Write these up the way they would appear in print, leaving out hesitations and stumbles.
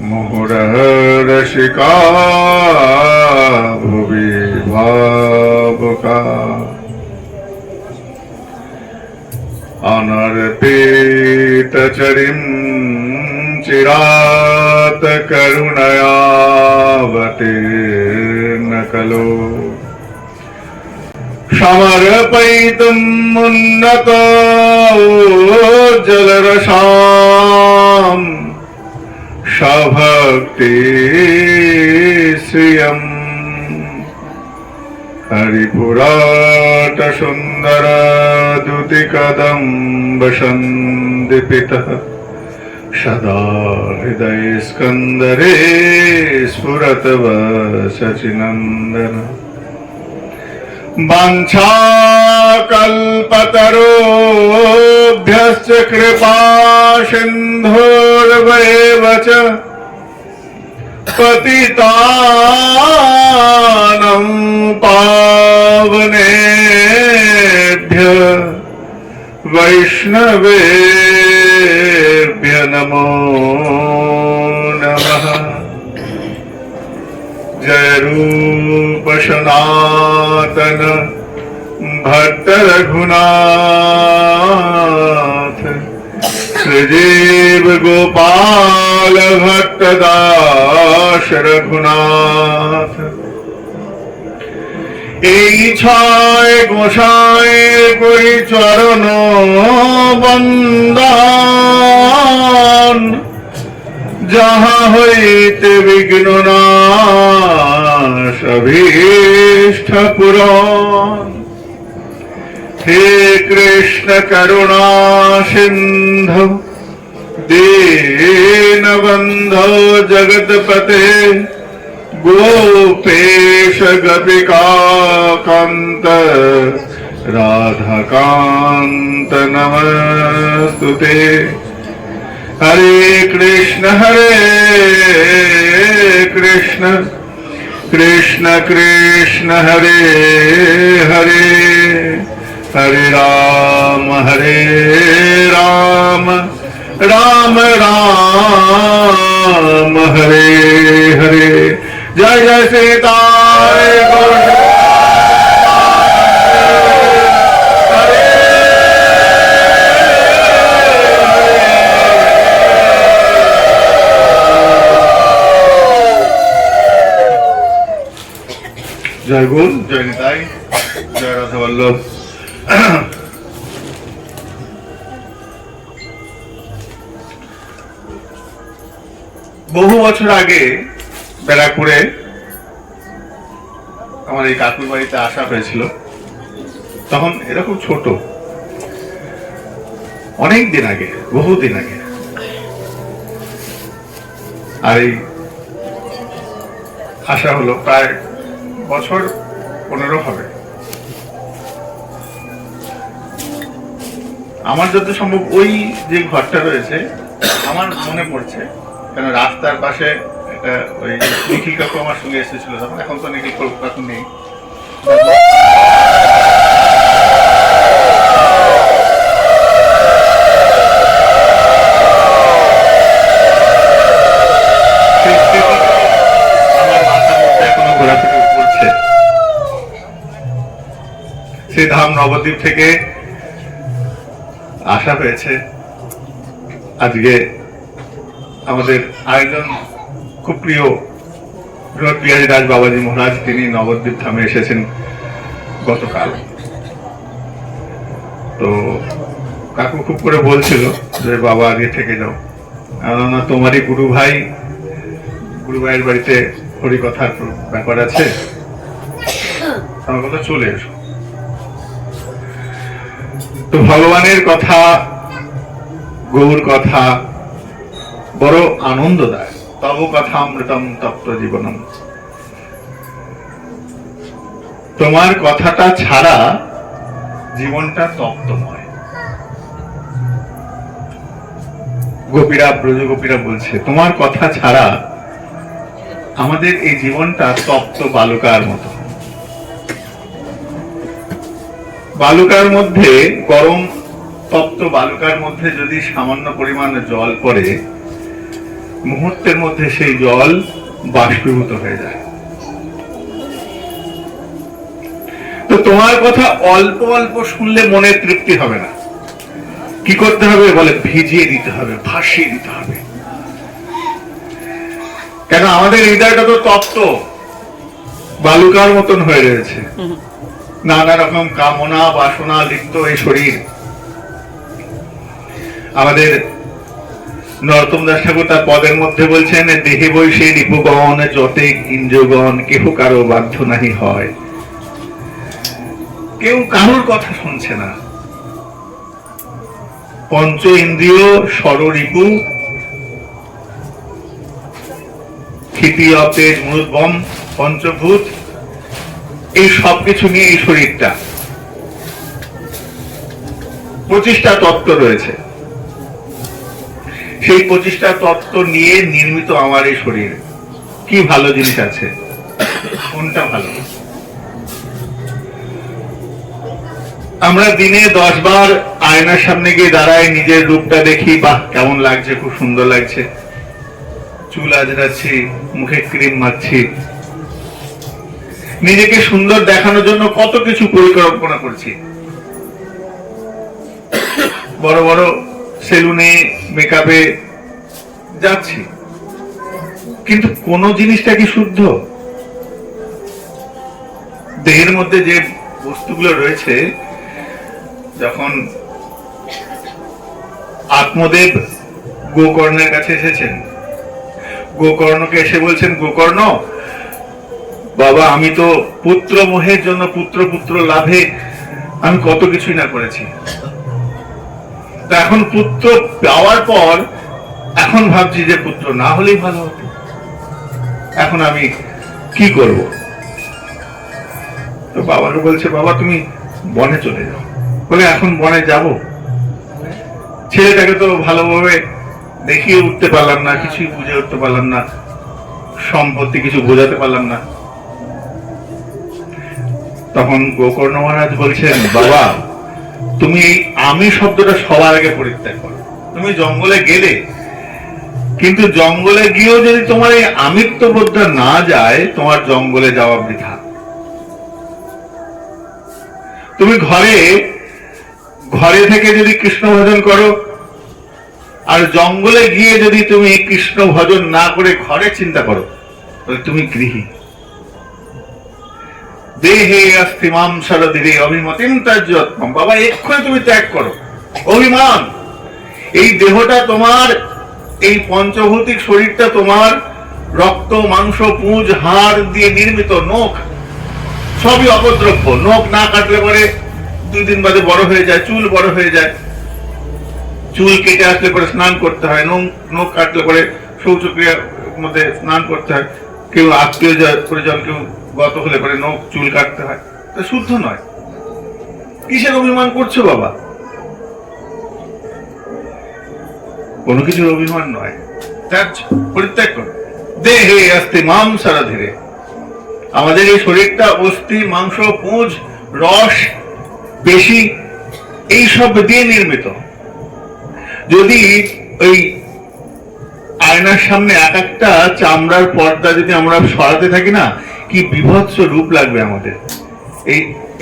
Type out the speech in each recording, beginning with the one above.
মুহুরঃ রসিকা ভুবি ভাবুকা অনর্পিতচরিম চিরাত করুণয়াবতীর্ণ কলো সমর্পয়িতুম উন্নত জলরসাম সভক্তি শ্রিয়ম হরিপুরাট সুন্দর দুতি কদম্ব সন্দীপিতঃ সদা হৃদয় স্কন্দরে স্ফুরত শচিনন্দন वाञ्छाकल्पतरुभ्यश्च कृपा सिन्धुर्वैव च पतितानं पावनेभ्य वैष्णवेभ्य नमो नमः। जय रूप सनातन भट्ट रघुनाथ श्रीजीव गोपाल भट्ट दास रघुनाथ এই ছয় গোসাই করি চরণ বন্দন जहाँ হইতে বিঘ্ন নাশ অভীষ্ট পুরাণ हे कृष्ण करुणा सिंधु दीनबंधो जगतपते गोपेश गोपिकाकांत राधाकांत नमस्तुते। हरे कृष्ण कृष्ण कृष्ण हरे हरे हरे राम राम राम हरे हरे। जय जय सीताय गौर जय गुरु जय निताई जय राधा वल्लभ। বহু বছর আগে ব্যারাকপুরে আমার এই কাকুর বাড়িতে আসা হয়েছিল। তখন এরকম ছোট, অনেক দিন আগে, বহুদিন আগে। আর এই আসা হলো প্রায় বছর 15 হবে। আমার যত সম্ভব ওই যে ঘরটা রয়েছে আমার মনে পড়ছে, কেন রাস্তার পাশে একটা ওই নিখিল কাকু আমার সঙ্গে এসেছিল তখন। এখন তো নিখিল কাকু নেই। সেই ধাম নবদ্বীপ থেকে আসা হয়েছে। আজকে আমাদের আরেকজন খুব প্রিয় পিয়াজি দাস বাবাজি মহারাজ, তিনি নবদ্বীপ ধামে এসেছেন গতকাল। তো কাকু খুব করে বলছিল যে বাবা আগে থেকে যাও, না তোমারই গুরু ভাইয়ের বাড়িতে হরিকথার ব্যাপার আছে, আমার কথা চলে এসো। তো ভগবানের কথা, গৌর কথা বড় আনন্দ দেয়। তব কথা অমৃতম তপ্ত জীবনম। তোমার কথাটা ছাড়া জীবনটা তপ্তময়। গোপীরা, ব্রজ গোপীরা বলছে তোমার কথা ছাড়া আমাদের এই জীবনটা তপ্ত বালুকার মতো। বালুকার মধ্যে গরম তপ্ত বালুকার মধ্যে যদি সামান্য পরিমাণ জল পড়ে, মুহূর্তের মধ্যে সেই জল বাষ্পীভূত হয়ে যায়। তো তোমার কথা অল্প অল্প শুনলে মনে তৃপ্তি হবে না। কি করতে হবে বলে? ভিজিয়ে দিতে হবে, ভাসিয়ে দিতে হবে। কেন আমাদের হৃদয়টা তো তপ্ত বালুকার মতন হয়ে রয়েছে, নানা রকম কামনা বাসনা লিপ্ত এই শরীর। আমাদের নরোত্তম দাস ঠাকুর তার পদের মধ্যে বলছেন, দেহে বৈশে রিপুগণ যতে ইন্দ্রগণ কেহ কারো বাধ্য নাহি হয়। কেউ কারোর কথা শুনছে না। পঞ্চ ইন্দ্রিয় ষড়রিপু ক্ষিতি অতেজ মূলবম পঞ্চভূত, এই সবকিছু নিয়ে এই শরীরটা 25টা তত্ত্ব রয়েছে। সেই 25টা তত্ত্ব নিয়ে নির্মিত আমার এই শরীর। কি ভালো জিনিস আছে? কোনটা ভালো? আমরা দিনে 10 বার আয়নার সামনে গিয়ে দাঁড়াই, নিজের রূপটা দেখি, বাহ কেমন লাগছে, খুব সুন্দর লাগছে, চুল আজরাচ্ছি, মুখে ক্রিম মাখছি, নিজেকে সুন্দর দেখানোর জন্য কত কিছু পরিকল্পনা করছি। বড় বড় সেলুনে মেকআপে যাচ্ছি, কিন্তু কোন জিনিসটা কি শুদ্ধ? দেহের মধ্যে যে বস্তুগুলো রয়েছে, যখন আত্মদেব গোকর্ণের কাছে এসেছেন, গোকর্ণকে এসে বলছেন, গোকর্ণ বাবা, আমি তো পুত্র মোহের জন্য পুত্র পুত্র লাভে আমি কত কিছুই না করেছি। এখন পুত্র পাওয়ার পর এখন ভাবছি যে পুত্র না হলেই ভালো হতো, এখন আমি কি করব? তো বাবাকে বলছে, বাবা তুমি বনে চলে যাও। বলে এখন বনে যাব? ছেলেটাকে তো ভালোভাবে দেখিয়ে উঠতে পারলাম না, কিছুই বুঝে উঠতে পারলাম না, সম্পত্তি কিছু বোঝাতে পারলাম না। তখন গোকর্ণ মহারাজ বলছেন, বাবা তুমি এই আমি শব্দটা সবার আগে পরিত্যাগ করো। তুমি জঙ্গলে গেলে, কিন্তু জঙ্গলে গিয়েও যদি তোমার এই আমিত্ব বোধটা না যায়, তোমার জঙ্গলে যাওয়া বৃথা। তুমি ঘরে থেকে যদি কৃষ্ণ ভজন করো, আর জঙ্গলে গিয়ে যদি তুমি কৃষ্ণ ভজন না করে ঘরে চিন্তা করো, তাহলে তুমি গৃহী। দেহে অস্তি মাম শরদিরে অভিমতিম তাজ্যত্মম। বাবা এক্ষুনি তুমি ত্যাগ করো অভিমান। এই দেহটা তোমার, এই পঞ্চভৌতিক শরীরটা তোমার রক্ত মাংস পুঁজ হাড় দিয়ে নির্মিত। নখ সবই অপদ্রব্য। নখ না কাটলে পরে 2 দিন বাদে বড় হয়ে যায়, চুল বড় হয়ে যায়, চুল কেটে আসলে পরে স্নান করতে হয়, নখ কাটলে পরে শৌচক্রিয়ার মধ্যে স্নান করতে হয়, কেউ আত্মীয় পরিজন কেউ গত হলে পরে নখ চুল কাটতে হয়। তা শুদ্ধ নয়। কিসের অভিমান করছো বাবা? কোনো কিছুর অভিমান নয়, পরিত্যাগ করো। দেহে অস্তি মাম শরদিরে। আমাদের এই শরীরটা অস্থি মাংস পুঁজ রস পেশি এইসব দিয়ে নির্মিত। যদি ওই আয়নার সামনে এক একটা চামড়ার পর্দা যদি আমরা সরাতে থাকি না, কি বিভৎস রূপ লাগবে আমাদের।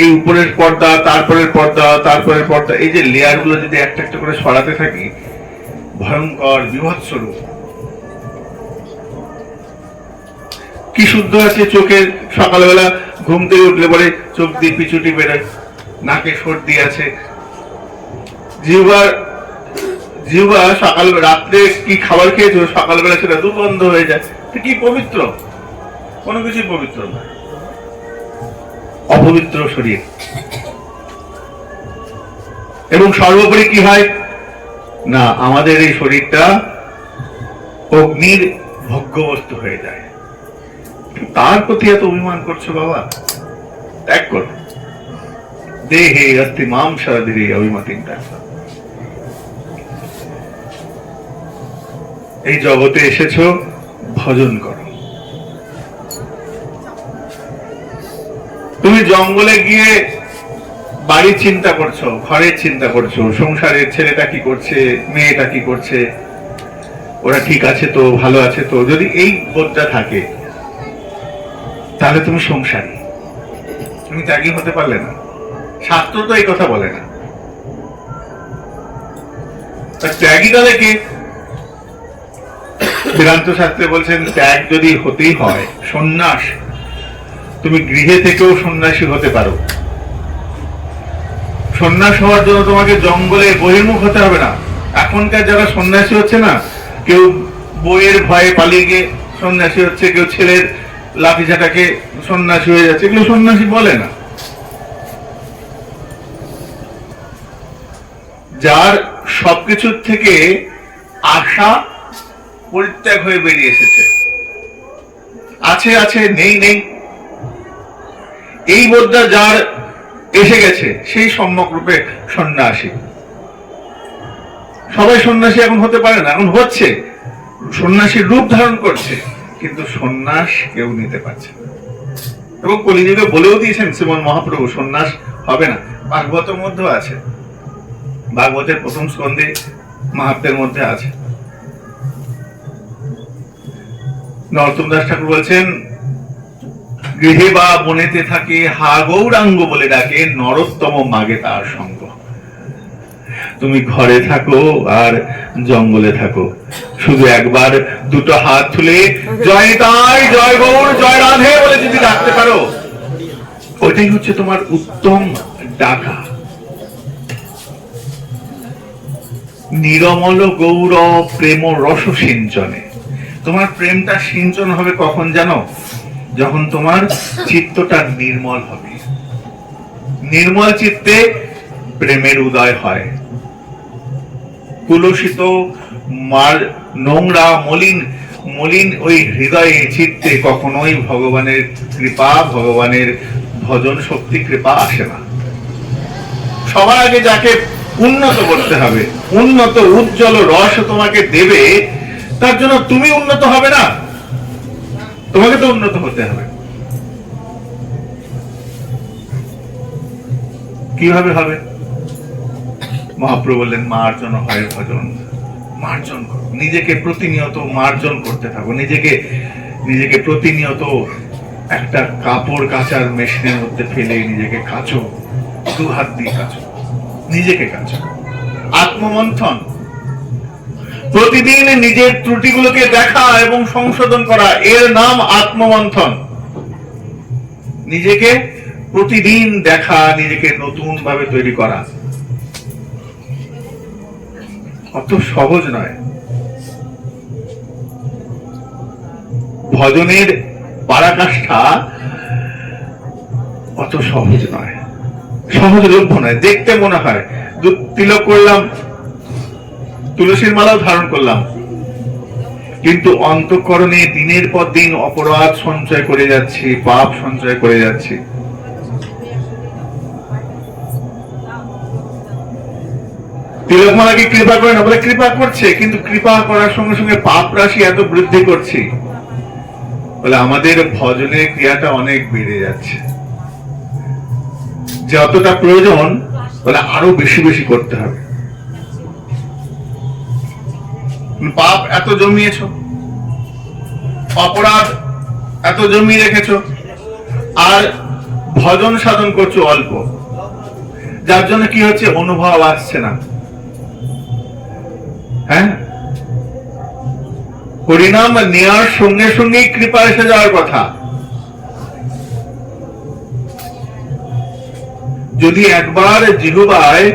এই উপরের পর্দা, তারপরের পর্দা, তারপরের পর্দা, এই যে লেয়ার গুলো যদি একটা একটা করে সরাতে থাকি, ভয়ঙ্কর বিভৎস রূপ। কি শুদ্ধ আছে চোখের? সকালবেলা ঘুম থেকে উঠলে পরে চোখ দিয়ে পিছুটি বেরোয়, নাকে সর্দি আছে, জিহ্বা সকাল রাত্রে কি খাবার খেয়েছো, সকালবেলা সেটা দুর্গন্ধ হয়ে যায়। কি পবিত্র? কোনো কিছুই পবিত্র নয়, অপবিত্র শরীর। এবং সর্বোপরি কি হয় না, আমাদের এই শরীরটা অগ্নির ভোগ্যবস্তু হয়ে যায়। তার প্রতি এত অভিমান করছো বাবা? ত্যাগ করো। দেহে অস্তি মাম শরদিরে অভিমতিম তাজ্যত্বম। এই জগতে এসেছো, ভজন করো। তুমি জঙ্গলে গিয়ে বাড়ির চিন্তা করছো, ঘরের চিন্তা করছো, সংসারের ছেলেটা কি করছে, মেয়েটা কি করছে, ওরা ঠিক আছে তো, ভালো আছে তো, যদি এই বোধটা থাকে তাহলে তুমি সংসারী, তুমি ত্যাগী হতে পারলে না। শাস্ত্র তো এই কথা বলে না। ত্যাগী তাহলে কে? বেদান্ত শাস্ত্রে বলছেন ত্যাগ যদি হতেই হয়, সন্ন্যাস, তুমি গৃহে থেকেও সন্ন্যাসী হতে পারো। সন্ন্যাস হওয়ার জন্য তোমাকে জঙ্গলে বহির্মুখ হতে হবে না। এখনকার যারা সন্ন্যাসী হচ্ছে না, কেউ বইয়ের ভয়ে পালিয়ে গিয়ে সন্ন্যাসী হচ্ছে, কেউ ছেলের লাঠিঝাটাকে সন্ন্যাসী হয়ে যাচ্ছে, এগুলো সন্ন্যাসী বলে না। যার সবকিছুর থেকে আশা পরিত্যাগ হয়ে বেরিয়ে এসেছে, আছে আছে, নেই নেই, এই বোধটা যার এসে গেছে, সেই সম্যক রূপে সন্ন্যাসী। সবাই সন্ন্যাসী এখন হতে পারে না, এখন হচ্ছে, সন্ন্যাসীর রূপ ধারণ করছে, কিন্তু সন্ন্যাস কেউ নিতে পারছে না। এবং কলিযুগে বলেও দিয়েছেন শ্রীমন মহাপ্রভু, সন্ন্যাস হবে না। ভাগবতের মধ্যেও আছে, ভাগবতের প্রথম স্কন্ধে মাহাত্ম্যের মধ্যে আছে। নরোত্তম দাস ঠাকুর বলছেন, গৃহে বা বনেতে থাকে হা গৌরাঙ্গ বলে ডাকে, নরোত্তম মাগে তার সঙ্গ। তুমি ঘরে থাকো আর জঙ্গলে থাকো, শুধু একবার দুটো হাত তুলে জয় তাই, জয় গৌর, জয় রাধে বলে যদি ডাকতে পারো, ওইটাই হচ্ছে তোমার উত্তম ডাকা। নিরমল গৌর প্রেম রস সিঞ্চনে, তোমার প্রেমটা সিঞ্চন হবে কখন জানো? যখন তোমার চিত্তটা নির্মল হবে। নির্মল চিত্তে প্রেমের উদয় হয়। কুলসিত নোংরা মলিন মলিন ওই হৃদয়ে চিত্তে কখনোই ভগবানের কৃপা, ভগবানের ভজন শক্তি কৃপা আসে না। সবার আগে যাকে উন্নত করতে হবে, উন্নত উজ্জ্বল রস তোমাকে দেবে, তার জন্য তুমি উন্নত হবে না, তোমাকে তো উন্নত হতে হবে। কিভাবে হবে? মহাপ্রভু বললেন, মার্জন হয় ভজন। মার্জন করো, নিজেকে প্রতিনিয়ত মার্জন করতে থাকো, নিজেকে প্রতিনিয়ত একটা কাপড় কাচার মেশিনের মধ্যে ফেলে নিজেকে কাচো, দু হাত দিয়ে কাচো, নিজেকে কাচো। আত্মমন্থন, প্রতিদিন নিজের ত্রুটিগুলোকে দেখা এবং সংশোধন করা, এর নাম আত্মমন্থন। নিজেকে প্রতিদিন দেখা, নিজেকে নতুন ভাবে তৈরি করা অত সহজ নয়। ভজনের পরাকাষ্ঠা অত সহজ নয়, সহজলভ্য নয়। দেখতে মনে হয় তিলক করলাম, তুলসীর মালাও ধারণ করলাম, কিন্তু অন্তঃকরণে দিনের পর দিন অপরাধ সঞ্চয় করে যাচ্ছি, পাপ সঞ্চয় করে যাচ্ছি। তিলকমালা কি কৃপা করে না? বলে কৃপা করছে, কিন্তু কৃপা করার সঙ্গে সঙ্গে পাপ রাশি এত বৃদ্ধি করছি, বলে আমাদের ভজনের ক্রিয়াটা অনেক বেড়ে যাচ্ছে। যতটা প্রয়োজন বলে আরো বেশি বেশি করতে হবে। পাপ এত জমিয়েছ, অপরাধ এত জমিয়ে রেখেছ, আর ভজন সাধন করছো অল্প, যার জন্য কি হচ্ছে? অনুভব আসছে না। হ্যাঁ, হরিনাম নেওয়ার সঙ্গে সঙ্গেই কৃপা এসে যাওয়ার কথা। যদি একবার জিহ্বায়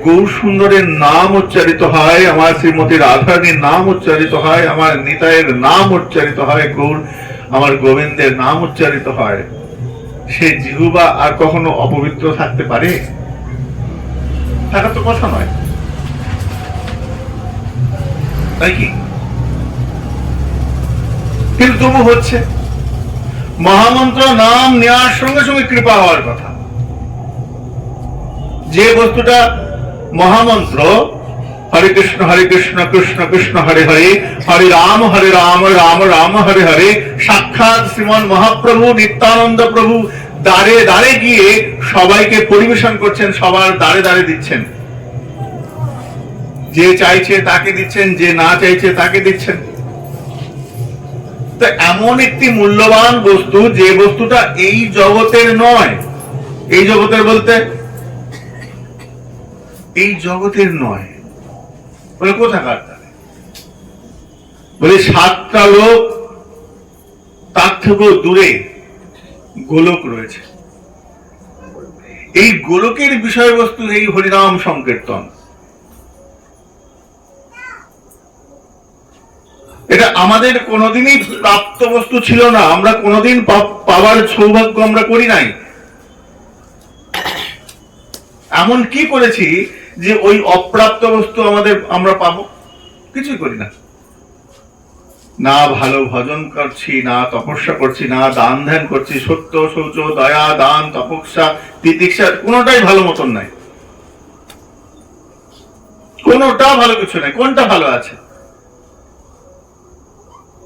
গৌর সুন্দরের নাম উচ্চারিত হয়, আমার শ্রীমতী রাধারানীর নাম উচ্চারিত হয়, আমার নিতাইয়ের নাম উচ্চারিত হয়, গৌর আমার গোবিন্দের নাম উচ্চারিত হয়, সে জিহ্বা আর কখনো অপবিত্র থাকতে পারে? থাকা তো কথা নয়, তাই কি? কিন্তু তবু হচ্ছে। মহামন্ত্র নাম নেওয়ার সঙ্গে সঙ্গে কৃপা হওয়ার কথা। যে বস্তুটা মহামন্ত্র, হরে কৃষ্ণ কৃষ্ণ কৃষ্ণ হরে হরে, হরে রাম রাম রাম হরে হরে, সাক্ষাৎ শ্রীমন মহাপ্রভু নিত্যানন্দ প্রভু দাঁড়ে দাঁড়ে গিয়ে সবাইকে পরিবেশন করছেন, সবার দাঁড়ে দাঁড়ে দিচ্ছেন, যে চাইছে তাকে দিচ্ছেন, যে না চাইছে তাকে দিচ্ছেন। তো এমন একটি মূল্যবান বস্তু, যে বস্তুটা এই জগতের নয়, এই জগতের বলতে এই জগতের নয়, বলে কোথাকার? বলে 7টা লোক, তার থেকেও দূরে গোলক রয়েছে। এই গোলকের বিষয়বস্তু এই হরিনাম সংকীর্তন। এটা আমাদের কোনোদিনই প্রাপ্ত বস্তু ছিল না, আমরা কোনোদিন পাওয়ার সৌভাগ্য আমরা করি নাই। এমন কি করেছি যে ওই অপ্রাপ্ত বস্তু আমরা পাবো? কিছুই করি না। না ভালো ভজন করছি, না তপস্যা করছি, না দান ধ্যান করছি, সত্য শৌচ দয়া দান তপস্যা তিতিক্ষা কোনোটাই ভালো মতন নাই, কোনোটা ভালো কিছু নাই। কোনটা ভালো আছে?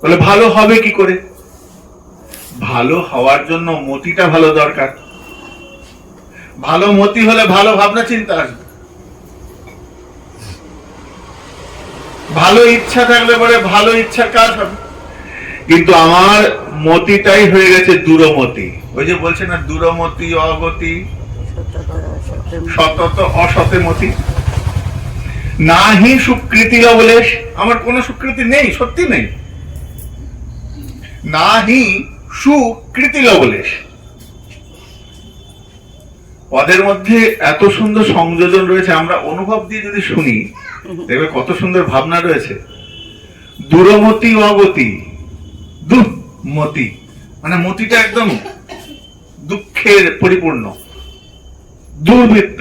বলে ভালো হবে কি করে? ভালো হওয়ার জন্য মতিটা ভালো দরকার। ভালো মতি হলে ভালো ভাবনা চিন্তা আসবে, ভালো ইচ্ছা থাকলে পরে ভালো ইচ্ছার কাজ হবে। কিন্তু আমার মতিটাই হয়ে গেছে দূরমতি। ওই যে বলছে না, দূরমতি অগতি সতত অসতে মতি, নাহি সুকৃতি লবলেশ। আমার কোনো সুকৃতি নেই, সত্যি নেই। নাহি সুকৃতি লবলেশ। পদের মধ্যে এত সুন্দর সংযোজন রয়েছে, আমরা অনুভব দিয়ে যদি শুনি দেখবে কত সুন্দর ভাবনা রয়েছে। দূরমতি অগতি, দুঃমতি মানে মতিটা একদম দুঃখের পরিপূর্ণ, দুর্বৃত্ত,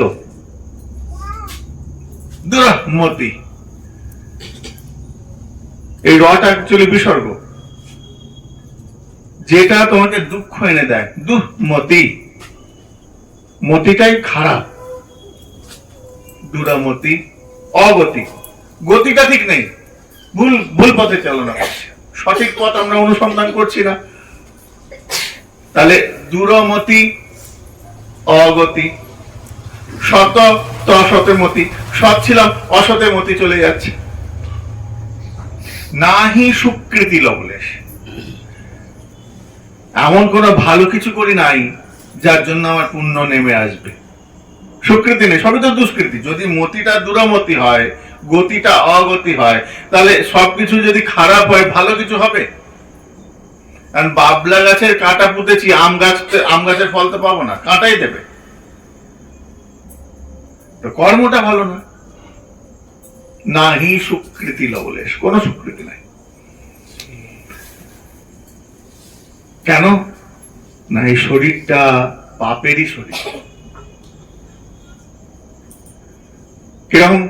দুরমতি। এই রটা অ্যাকচুয়ালি বিসর্গ, যেটা তোমাকে দুঃখ এনে দেয়, দুঃমতি। মতিটাই খারাপ, দুরামতি অগতি। গতিটা ঠিক নেই, ভুল ভুল পথে চালনা করছে, সঠিক পথ আমরা অনুসন্ধান করছি না। তাহলে দূরমতি অগতি, শত তো অসতে মতি, সৎ ছিলাম অসতে মতি চলে যাচ্ছে। নাহি সুকৃতি লবলেশ। এমন কোন ভালো কিছু করি নাই যার জন্য আমার পুণ্য নেমে আসবে। সুকৃতি নেই, সবই তো দুষ্কৃতি। যদি মতিটা দূরমতি হয়, গতিটা অগতি হয়, তাহলে সবকিছু যদি খারাপ হয়, ভালো কিছু হবে? কারণ বাবলা গাছের কাঁটা পুঁতেছি, আম গাছের ফল তো পাবো না, কাঁটাই দেবে। তো কর্মটা ভালো না। নাহি সুকৃতি লবলেশ, কোন সুকৃতি নাই। কেন না? এই শরীরটা পাপেরই শরীর। কিরকম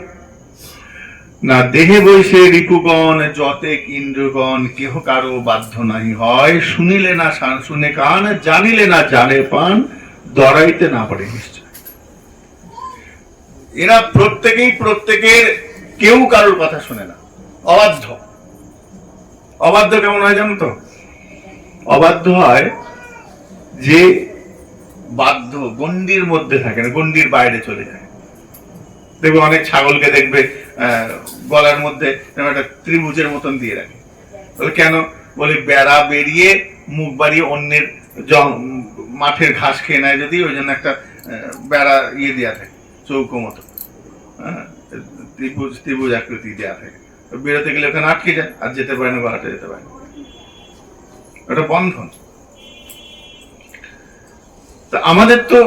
না? দেহে বৈশে রিপুগণ যতেক ইন্দ্রগণ, কেহ কারো বাধ্য নাহি হয়। শুনিলে না শুনে কান, জানিলে না জানে পান, দরাইতে না পারে নিশ্চয়। এরা প্রত্যেকের কেউ কারোর কথা শুনে না, অবাধ্য। অবাধ্য কেমন হয় জানো তো? অবাধ্য হয় যে বাধ্য গণ্ডির মধ্যে থাকে না, গণ্ডির বাইরে চলে যায়। দেখবে অনেক ছাগলকে দেখবে গলার মধ্যে একটা ত্রিভুজের মতন দিয়ে রাখে। বলে কেন? বলে বেড়া বেরিয়ে মুখ বাড়িয়ে অন্যের মাঠের ঘাস খেয়ে নেয় যদি, ওই জন্য একটা বেড়া দেওয়া থাকে, চৌকো মতো, ত্রিভুজ আকৃতি দেওয়া থাকে। বেরোতে গেলে ওখানে আটকে যায়, আর যেতে পারে না, গলাটা যেতে পারে না। ওটা বন্ধন। আমাদের তো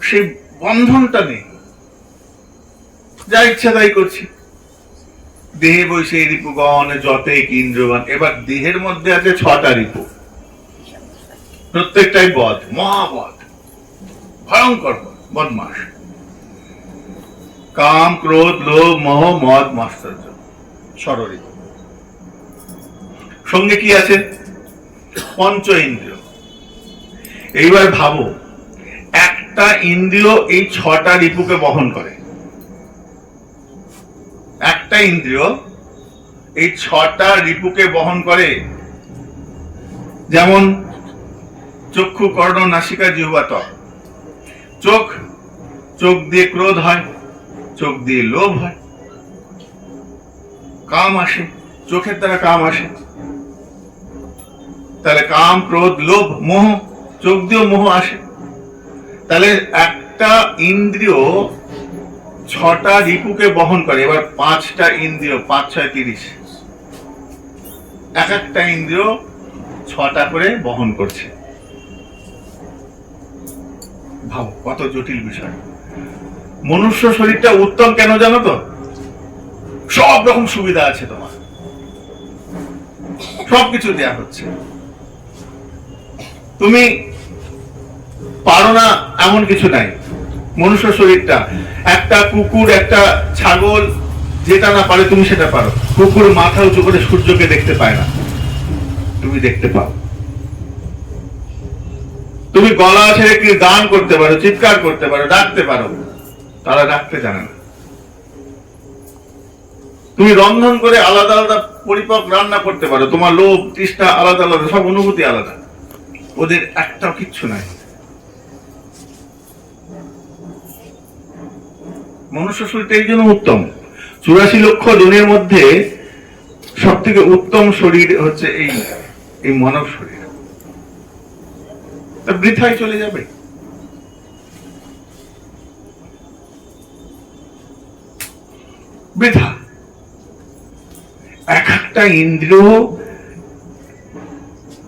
সেই বন্ধনটা নেই, যা ইচ্ছা তাই করছি। দেহে বৈশে রিপুগণ যতেক ইন্দ্রগণ। এবার দেহের মধ্যে আছে 6টা রিপু, প্রত্যেকটাই বদ, মহাবদ, ভয়ঙ্কর বদমাস। কাম ক্রোধ লোভ মোহ মদ মাশ্চর্য, ষড়রিপু। সঙ্গে কি আছে? পঞ্চ ইন্দ্রিয়। এইবার ভাবো, একটা ইন্দ্রিয় এই 6টা রিপুকে বহন করে। একটা ইন্দ্রিয় এই 6টা রিপুকে বহন করে। যেমন চক্ষু, কর্ণ, নাসিকা, জিহ্বা, ত্বক। চোখ, চোখ দিয়ে ক্রোধ হয়, চোখ দিয়ে লোভ হয়, কাম আসে, চোখের দ্বারা কাম আসে। তাহলে কাম, ক্রোধ, লোভ, মোহ, চোখ দিয়েও মোহ আসে। তাহলে একটা ইন্দ্রিয় 6টা রিপুকে বহন করে। এবার 5টা ইন্দ্রিয়, 5 6 30, এক একটা ইন্দ্রিয় 6টা করে বহন করছে। ভাবো কত জটিল বিষয়। মনুষ্য শরীরটা উত্তম কেন জানো তো? সব রকম সুবিধা আছে, তোমার সবকিছু দেয়া হচ্ছে। তুমি পারো না এমন কিছু নাই। মনুষ্য শরীরটা, একটা কুকুর, একটা ছাগল যেটা না পারে তুমি সেটা পারো। কুকুর মাথা উঁচু করে সূর্যকে দেখতে পায় না, তুমি দেখতে পাও। তুমি গলা ছেড়ে কি গান করতে পারো, চিৎকার করতে পারো, ডাকতে পারো, তারা ডাকতে জানে না। তুমি রন্ধন করে আলাদা আলাদা পরিপাক রান্না করতে পারো, তোমার লোভ, তৃষ্ণা আলাদা আলাদা, সব অনুভূতি আলাদা, ওদের একটাও কিচ্ছু নাই। মনুষ্য শরীরটা এই জন্য উত্তম। 84 লক্ষ জনের মধ্যে সব থেকে উত্তম শরীর হচ্ছে এই মানব শরীর। তা বৃথায় চলে যাবে। বৃথা। এক একটা ইন্দ্রিয়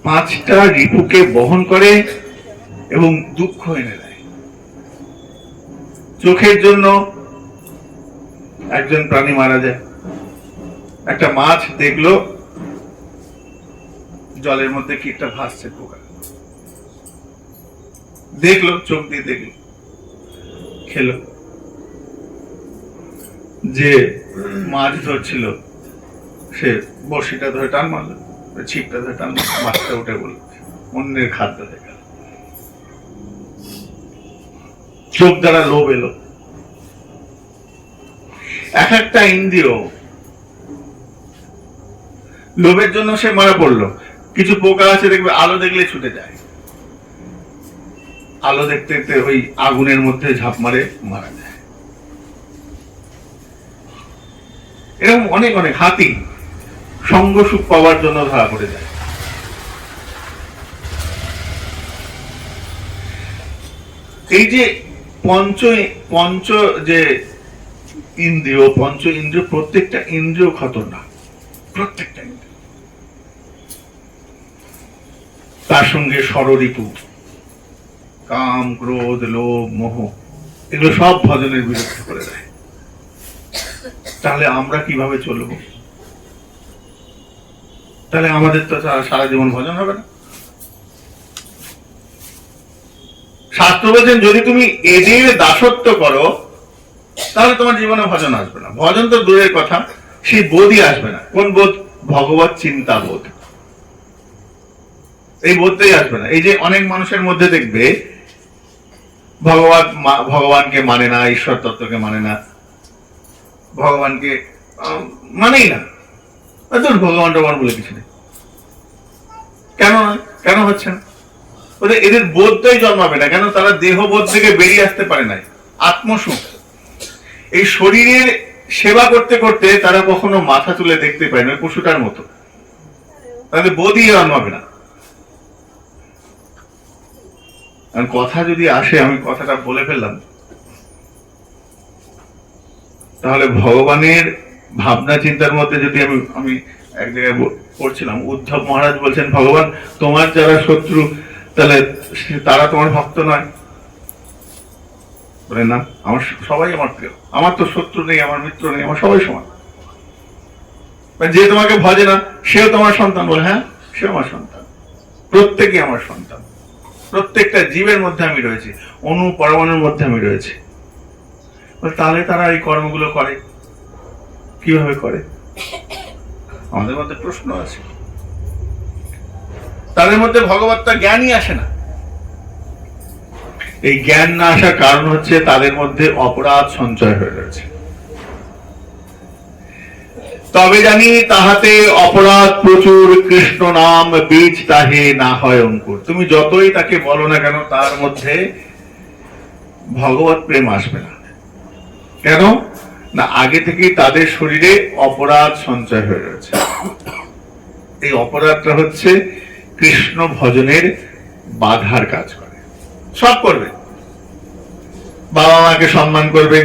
5টা রিপুকে বহন করে এবং দুঃখ এনে দেয়। চোখের জন্য একজন প্রাণী মারা যায়। একটা মাছ দেখলো জলের মধ্যে কি একটা ভাসছে, পোকা দেখলো, চোখ দিয়ে দেখলো, খেলো। যে মাছ ধরছিল সে বড়শিটা ধরে টান মারলো, ছিপটা ধরে টান মারলো, মাছটা উঠে বলল, অন্যের খাদ্য হয়ে গেল। চোখ দ্বারা লোভ এলো। এক একটা ইন্দ্রিয় লোভের জন্য সে মারা পড়লো। কিছু পোকা আছে দেখবে আলো দেখলে ছুটে যায়, আলো দেখতে দেখতে ওই আগুনের মধ্যে ঝাঁপ মারে, মারা যায়। এরকম অনেক অনেক। হাতি সঙ্গ সুখ পাওয়ার জন্য ধরা পড়ে যায়। এই যে পঞ্চ যে ইন্দ্রিয়, পঞ্চ ইন্দ্রিয়, প্রত্যেকটা ইন্দ্রিয় খতরনাক, প্রত্যেকটা ইন্দ্রিয়। তার সঙ্গে ষড়রিপু, কাম, ক্রোধ, লোভ, মোহ, এগুলো সব ভজনের বিরুদ্ধে করে দেয়। তাহলে আমরা কিভাবে চলবো? তাহলে আমাদের তো সারা জীবন ভজন হবে না। শাস্ত্র বলছেন যদি তুমি এদের দাসত্ব করো তাহলে তোমার জীবনে ভজন আসবে না। ভজন তো দূরের কথা, সেই বোধই আসবে না। কোন বোধ? ভগবত চিন্তা বোধ। এই বোধটাই আসবে না। এই যে অনেক মানুষের মধ্যে দেখবে ভগবানকে মানে না, ঈশ্বর তত্ত্বকে মানে না, ভগবানকে মানেই না, ভগবান টগবান বলে কিছু নেই। কেন হচ্ছে না? ওদের এদের বোধটাই জন্মাবে না। কেন? তারা দেহ বোধ থেকে বেরিয়ে আসতে পারে নাই। আত্মসুখ, এই শরীরের সেবা করতে করতে তারা কখনো মাথা তুলে দেখতে পায় না, পশুটার মতো। তাদের বোধই জন্মাবে না। কথা যদি আসে, আমি কথাটা বলে ফেললাম, তাহলে ভগবানের ভাবনা চিন্তার মধ্যে যদি আমি এক জায়গায় পড়ছিলাম, উদ্ধব মহারাজ বলছেন, ভগবান তোমার যারা শত্রু তাহলে তারা তোমার ভক্ত নয়। বলে না, আমার সবাই আমার প্রিয়, আমার তো শত্রু নেই, আমার মিত্র নেই, আমার সবাই সমান। যে তোমাকে ভজে না সেও তোমার সন্তান। বলে হ্যাঁ, সে আমার সন্তান, প্রত্যেকে আমার সন্তান। প্রত্যেকটা জীবের মধ্যে আমি রয়েছি, অণু পরমাণুর মধ্যে আমি রয়েছি। তাহলে তারা এই কর্মগুলো করে কিভাবে করে? আমাদের মধ্যে প্রশ্ন আছে। তাদের মধ্যে ভগবত্তা জ্ঞানই আসে না। এই জ্ঞান না আসার কারণ হচ্ছে তাদের মধ্যে অপরাধ সঞ্চয় হয়ে রয়েছে। তবে জানি তাহাতে অপরাধ প্রচুর, কৃষ্ণ নাম বীজ তাহে না হয় অঙ্কুর। তুমি যতই তাকে বলো না কেন, তার মধ্যে ভগবত প্রেম আসবে না। কেন না, আগে থেকেই তাদের শরীরে অপরাধ সঞ্চয় হয়ে রয়েছে। এই অপরাধটা হচ্ছে কৃষ্ণ ভজনের বাধার কাজ করে। সব করবে, বাবা মাকে সম্মান করবে,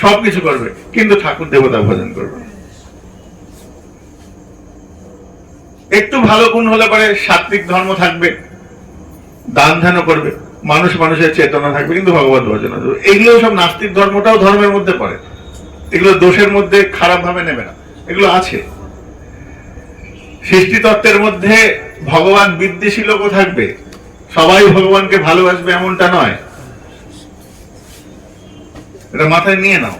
সবকিছু করবে, কিন্তু ঠাকুর দেবতা ভজন করবে। একটু ভালো গুণ হলে পরে সাত্বিক ধর্ম থাকবে, দান ধ্যান করবে, মানুষ মানুষের চেতনা থাকবে, কিন্তু ভগবত ভজন। এগুলো সব নাস্তিক ধর্মটাও ধর্মের মধ্যে পড়ে, এগুলো দোষের মধ্যে খারাপ ভাবে নেবে না, এগুলো আছে। সৃষ্টি তত্ত্বের মধ্যে ভগবান বিদ্বেষী লোকও থাকবে, সবাই ভগবানকে ভালোবাসবে এমনটা নয়, এটা মাথায় নিয়ে নাও।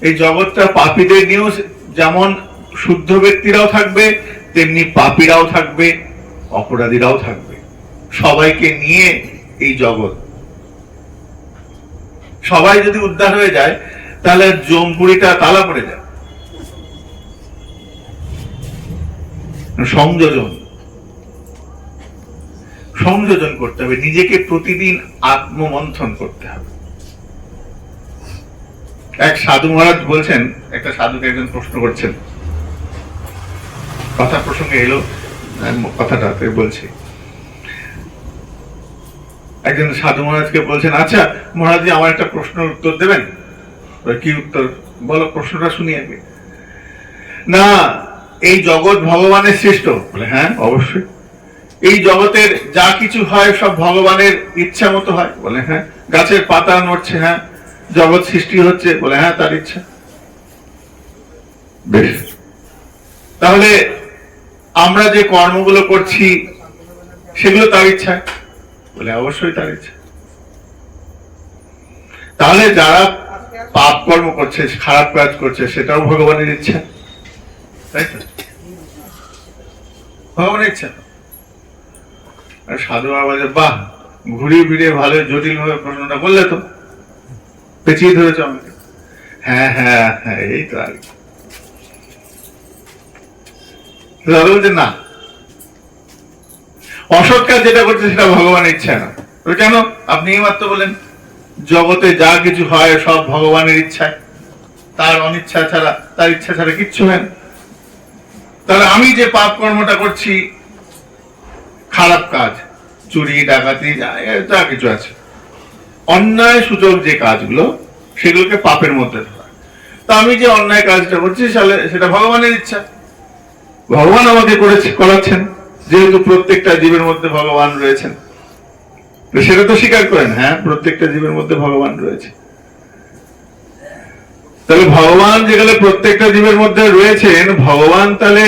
এই জগৎটা পাপীদের নিয়েও যেমন শুদ্ধ ব্যক্তিরাও থাকবে, তেমনি পাপীরাও থাকবে, অপরাধীরাও থাকবে, সবাইকে নিয়ে এই জগৎ। সবাই যদি উদ্ধার হয়ে যায়, তাহলে জমপুরিটা তালা পড়ে যায়। সংযোজন করতে হবে, নিজেকে প্রতিদিন আত্মমন্থন করতে হবে। এক সাধু মহারাজ বলছেন, একটা সাধুকে একজন প্রশ্ন করছেন, কথা প্রসঙ্গে এলো কথাটা বলছি। একজন সাধু মহারাজকে বলছেন, আচ্ছা মহারাজ, আমার একটা প্রশ্নের উত্তর দেবেন। কি উত্তর? বলো, প্রশ্নটা শুনি আগে। না, এই জগৎ ভগবানের সৃষ্ট? বলে হ্যাঁ, অবশ্যই। এই জগতের যা কিছু হয় সব ভগবানের ইচ্ছা মতো হয়? বলে হ্যাঁ। গাছের পাতা নড়ছে? হ্যাঁ। জগৎ সৃষ্টি হচ্ছে? বলে হ্যাঁ, তার ইচ্ছা। বেশ, তাহলে আমরা যে কর্মগুলো করছি সেগুলো তার ইচ্ছা? বলে অবশ্যই তার ইচ্ছা। তাহলে যারা পাপ কর্ম করছে, খারাপ কাজ করছে, সেটাও ভগবানের ইচ্ছা, তাই তো? ভগবানের ইচ্ছা। আর সাধু বাবা যে বাহ, ঘুরিয়ে ফিরিয়ে ভালো জটিল ভাবে প্রশ্নটা বললে তো, পেঁচিয়ে ধরেছ আমাকে। হ্যাঁ হ্যাঁ হ্যাঁ, এই তো আর কি। বলছে না, অসৎ কাজ যেটা করছে সেটা ভগবানের ইচ্ছা না। কেন? আপনি এইমাত্র বলেন জগতে যা কিছু হয় সব ভগবানের ইচ্ছায়, তার অনিচ্ছা ছাড়া, তার ইচ্ছা ছাড়া কিচ্ছু হয় না। তাহলে আমি যে পাপ কর্মটা করছি, খারাপ কাজ, চুরি ডাকাতি যা কিছু আছে, অন্যায় সূচক যে কাজগুলো, সেগুলোকে পাপের মধ্যে ধরা। তা আমি যে অন্যায় কাজটা করছি সেটা ভগবানের ইচ্ছা, ভগবান আমাকে করাচ্ছেন, যেহেতু প্রত্যেকটা জীবের মধ্যে ভগবান রয়েছেন। সেটা তো স্বীকার করেন, হ্যাঁ, প্রত্যেকটা জীবের মধ্যে ভগবান রয়েছে। তাহলে ভগবান যেখানে প্রত্যেকটা জীবের মধ্যে রয়েছেন, ভগবান তাহলে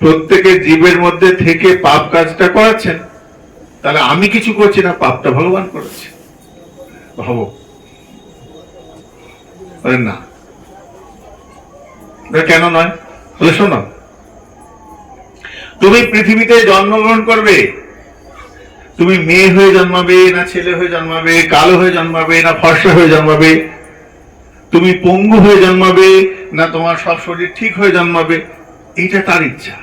প্রত্যেকের জীবের মধ্যে থেকে পাপ কাজটা করাচ্ছেন। তাহলে আমি কিছু করছি না, পাপটা ভগবান করাচ্ছে। ভাবো না, কেন নয়? বলে শোনো, তুমি পৃথিবীতে জন্মগ্রহণ করবে, তুমি মেয়ে হয়ে জন্মাবে না ছেলে হয়ে জন্মাবে, কালো হয়ে জন্মাবে না ফর্সা হয়ে জন্মাবে, তুমি পঙ্গু হয়ে জন্মাবে না তোমার সব শরীর ঠিক হয়ে জন্মাবে, এইটা তার ইচ্ছা।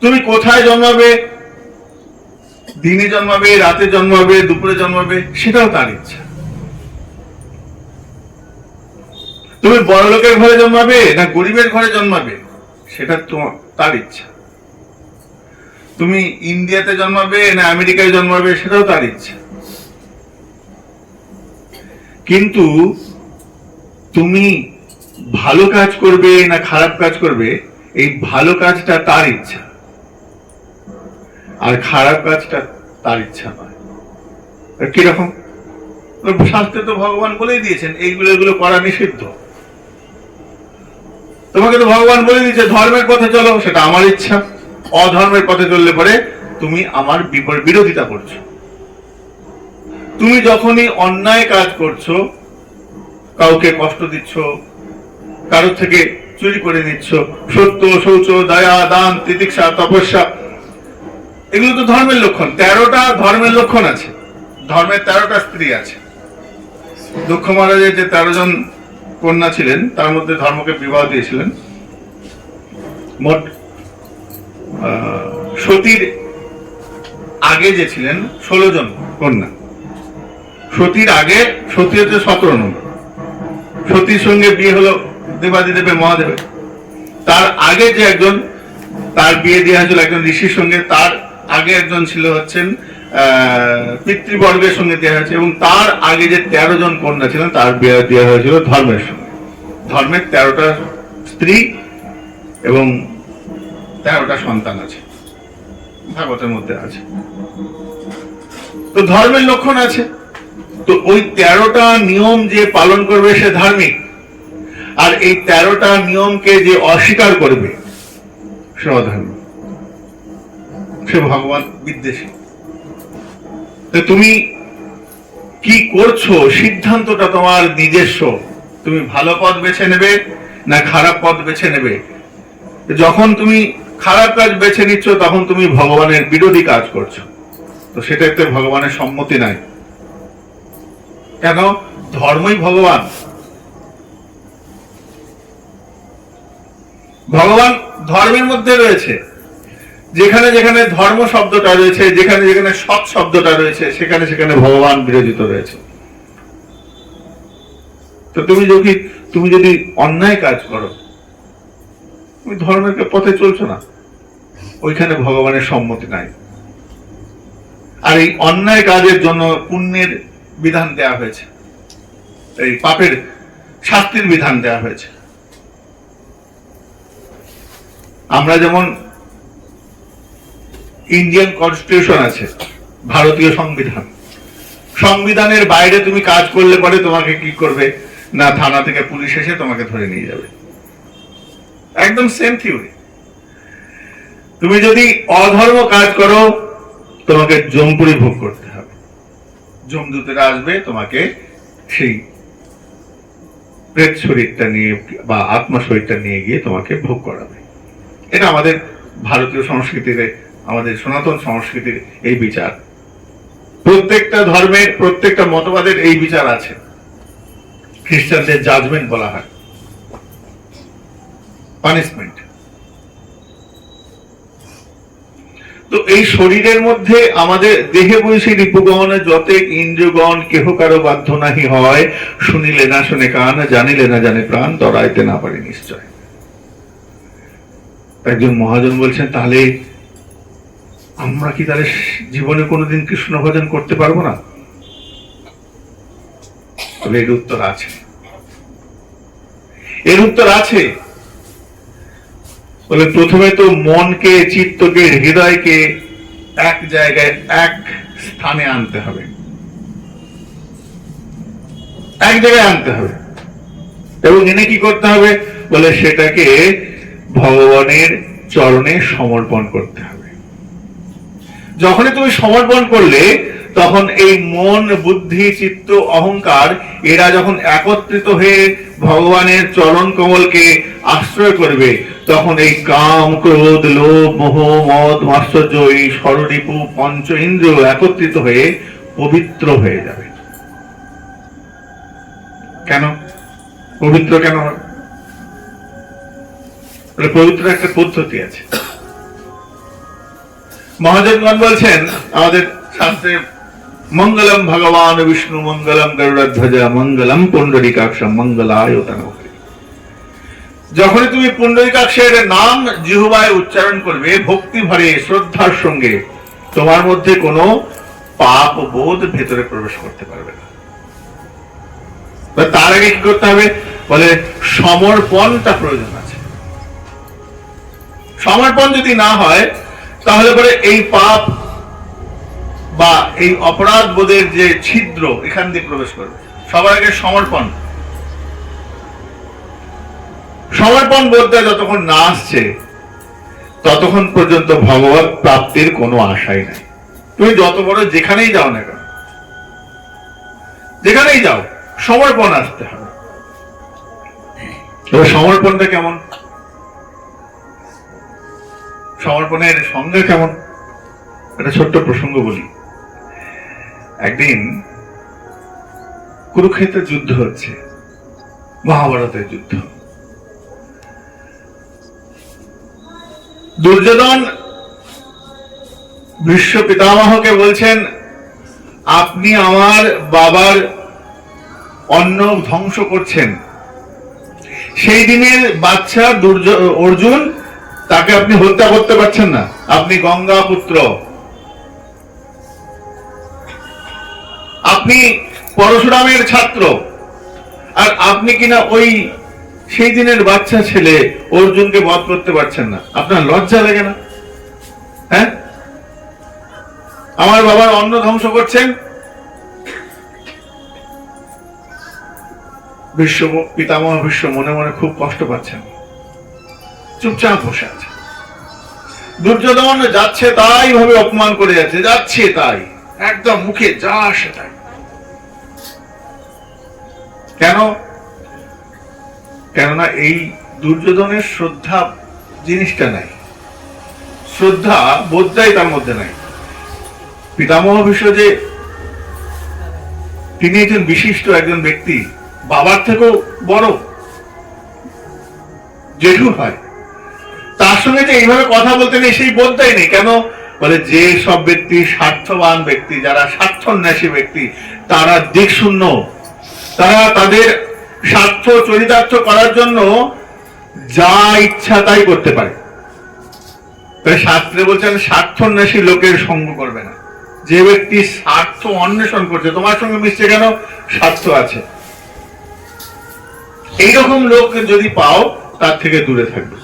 তুমি কোথায় জন্মাবে, দিনে জন্মাবে, রাতে জন্মাবে, দুপুরে জন্মাবে, সেটাও তার ইচ্ছা। তুমি বড় লোকের ঘরে জন্মাবে না গরিবের ঘরে জন্মাবে, সেটা তার ইচ্ছা। তুমি ইন্ডিয়াতে জন্মাবে না আমেরিকায় জন্মাবে, সেটাও তার ইচ্ছা। কিন্তু তুমি ভালো কাজ করবে না খারাপ কাজ করবে, এই ভালো কাজটা তার ইচ্ছা, আর খারাপ কাজটা তার ইচ্ছা নয়। কিরকম? শাস্ত্রে তো ভগবান বলেই দিয়েছেন এগুলো করা নিষিদ্ধ। তোমাকে তো ভগবান বলে দিয়েছে ধর্মের পথে চলো, সেটা আমার ইচ্ছা। অধর্মের পথে চললে পরে তুমি আমার বিরোধিতা করছো। তুমি যখনই অন্যায় কাজ করছো, কাউকে কষ্ট দিচ্ছ, কারোর থেকে চুরি করে নিচ্ছ, সত্য, শৌচ, দয়া, দান, তিতিক্ষা, তপস্যা, এগুলো তো ধর্মের লক্ষণ। 13টা ধর্মের লক্ষণ আছে, ধর্মের 13টা স্ত্রী আছে। দুঃখ মহারাজের যে 13 জন কন্যা ছিলেন, তার মধ্যে ধর্মকে বিবাহ দিয়েছিলেন। মোট সতীর আগে যে ছিলেন 16 জন কন্যা। সতীর আগে, সতী হচ্ছে 17 নম্বর, সতীর সঙ্গে বিয়ে হলো দেবাদিদেবের মহাদেবের। তার আগে যে একজন, তার বিয়ে দেওয়া হয়েছিল একজন ঋষির সঙ্গে, তার আগে একজন ছিল হচ্ছেন পিতৃবর্গের সঙ্গে দেওয়া হয়েছে, এবং তার আগে যে 13 জন কন্যা ছিলেন তার বিয়ে দেওয়া হয়েছিল ধর্মের সঙ্গে। ধর্মের 13টা স্ত্রী এবং 13টা সন্তান আছে, ভাগবতের মধ্যে আছে। তো ধর্মের লক্ষণ আছে, তো ওই 13টা নিয়ম যে পালন করবে সে ধার্মিক, আর এই 13টা নিয়মকে যে অস্বীকার করবে সে অধার্মিক, সে ভগবান বিদ্বেষী। তো তুমি কি করছো সিদ্ধান্তটা তোমার নিজস্ব, তুমি ভালো পথ বেছে নেবে না খারাপ পথ বেছে নেবে। যখন তুমি খারাপ কাজ বেছে নিচ্ছ তখন তুমি ভগবানের বিরোধী কাজ করছো, তো সেটাতে ভগবানের সম্মতি নাই। কেন? ধর্মই ভগবান। ভগবান ধর্মের মধ্যে রয়েছে, যেখানে যেখানে ধর্ম শব্দটা রয়েছে, যেখানে যেখানে সৎ শব্দটা রয়েছে, সেখানে সেখানে ভগবান বিরোধিত রয়েছে। তো তুমি যদি অন্যায় কাজ করো, তুমি ধর্মের পথে চলছো না, ওইখানে ভগবানের সম্মতি নাই। আর এই অন্যায় কাজের জন্য পুণ্যের বিধান দেওয়া হয়েছে, এই পাপের শাস্তির বিধান দেওয়া হয়েছে। আমরা যেমন ইন্ডিয়ান কনস্টিটিউশন আছে, ভারতীয় সংবিধান, সংবিধানের বাইরে তুমি কাজ করলে পরে তোমাকে কি করবে না, থানা থেকে পুলিশ এসে তোমাকে ধরে নিয়ে যাবে। একদম সেম থিওরি। তুমি যদি অধর্ম কাজ করো তোমাকে যমপুরি ভোগ করতে হবে, যমদূতেরা আসবে তোমাকে সেই প্রেত শরীরটা নিয়ে বা আত্মা শরীরটা নিয়ে গিয়ে তোমাকে ভোগ করাবে। এটা আমাদের ভারতীয় সংস্কৃতিতে, আমাদের সনাতন সংস্কৃতির এই বিচার। প্রত্যেকটা ধর্মের, প্রত্যেকটা মতবাদের এই বিচার আছে। খ্রিস্টানদের জাজমেন্ট বলা হয়, পানিশমেন্ট। তো এই শরীরের মধ্যে আমাদের দেহে বৈশী রিপুগণ যতেক ইন্দ্রিয়গণ কেহ কারো বাধ্য নাহি হয়, শুনিলে না শুনে কান, জানিলে না জানে প্রাণ, তরাইতে না পারে নিশ্চয়। একজন মহাজন বলছেন, তাহলে আমরা কি তাহলে জীবনে কোনোদিন কৃষ্ণ ভজন করতে পারবো না? তবে এর উত্তর আছে, এর উত্তর আছে। বলে প্রথমে তো মনকে, চিত্তকে, হৃদয়কে এক জায়গায়, এক স্থানে আনতে হবে, এক জায়গায় আনতে হবে। এবং এনে কি করতে হবে? বলে সেটাকে ভগবানের চরণে সমর্পণ করতে হবে। যখনই তুমি সমর্পণ করলে তখন এই মন, বুদ্ধি, চিত্ত, অহংকার এরা যখন একত্রিত হয়ে ভগবানের চরণ কমলকে আশ্রয় করবে, তখন এই কাম, ক্রোধ, লোভ, মোহ, মদ, মাশ্চর্য, এই ষড়রিপু পঞ্চ ইন্দ্রিয় একত্রিত হয়ে পবিত্র হয়ে যাবে। কেন পবিত্র কেন? পবিত্র একটা পদ্ধতি আছে। মহাজনগণ বলছেন আমাদের শাস্ত্রে, মঙ্গলম ভগবান বিষ্ণু মঙ্গলম গরুড়ধ্বজ মঙ্গলম পুণ্ডরীকাক্ষম মঙ্গলায় তনুহরি। যখনই তুমি পুণ্ডরীকাক্ষের নাম জিহ্বায় উচ্চারণ করবে ভক্তি ভরে, শ্রদ্ধার সঙ্গে, তোমার মধ্যে কোনো পাপ বোধ ভেতরে প্রবেশ করতে পারবে না। তার আগে কি করতে হবে? বলে সমর্পণটা প্রয়োজন আছে। সমর্পণ যদি না হয় তাহলে পরে এই পাপ বা এই অপরাধ বোধের যে ছিদ্র এখান দিয়ে প্রবেশ করবে। সবার আগে সমর্পণ। সমর্পণ বোধটা যতক্ষণ না আসছে ততক্ষণ পর্যন্ত ভগবত প্রাপ্তির কোনো আশাই নাই। তুমি যত বড় যেখানেই যাও না কেন, যেখানেই যাও সমর্পণ আসতে হবে। তবে সমর্পণটা কেমন? সমর্পণের সংজ্ঞা কেমন? একটা ছোট্ট প্রসঙ্গ বলি। একদিন কুরুক্ষেত্রের যুদ্ধ হচ্ছে, মহাভারতের যুদ্ধ। দুর্যোধন ভীষ্ম পিতামহকে বলছেন, আপনি আমার বাবার অন্ন ধ্বংস করছেন। সেই দিনের বাচ্চা অর্জুন, তাকে আপনি হত্যা করতে পারছেন না। আপনি গঙ্গা পুত্র, আপনি পরশুরামের ছাত্র, আর আপনি কিনা ওই সেই দিনের বাচ্চা ছেলে অর্জুনকে বধ করতে পারছেন না। আপনার লজ্জা লাগে না? হ্যাঁ, আমার বাবার অন্ন ধ্বংস করছেন। পিতামহ ভীষ্ম মনে মনে খুব কষ্ট পাচ্ছেন, চুপচাপ বসে আছে। দুর্যোধন যাচ্ছে তাই ভাবে অপমান করে যাচ্ছে, যাচ্ছে তাই, একদম মুখে যা আসে তাই। কেন? কেননা এই দুর্যোধনের শ্রদ্ধা জিনিসটা নাই, শ্রদ্ধা বোধটাই তার মধ্যে নাই। পিতামহ ভীষ্ম যে তিনি একজন বিশিষ্ট একজন ব্যক্তি, বাবার থেকেও বড়, জেঠু হয়, তার সঙ্গে যে এইভাবে কথা বলতে নেই সেই বোধটাই নেই। কেন? বলে যে সব ব্যক্তি স্বার্থবান ব্যক্তি, যারা স্বার্থন্যাসী ব্যক্তি, তারা দিক শূন্য, তারা তাদের স্বার্থ চরিতার্থ করার জন্য যা ইচ্ছা তাই করতে পারে। তাই শাস্ত্রে বলছেন স্বার্থন্যাসী লোকের সঙ্গ করবে না। যে ব্যক্তি স্বার্থ অন্বেষণ করছে, তোমার সঙ্গে মিশছে কেন? স্বার্থ আছে। এইরকম লোক যদি পাও, তার থেকে দূরে থাকবে।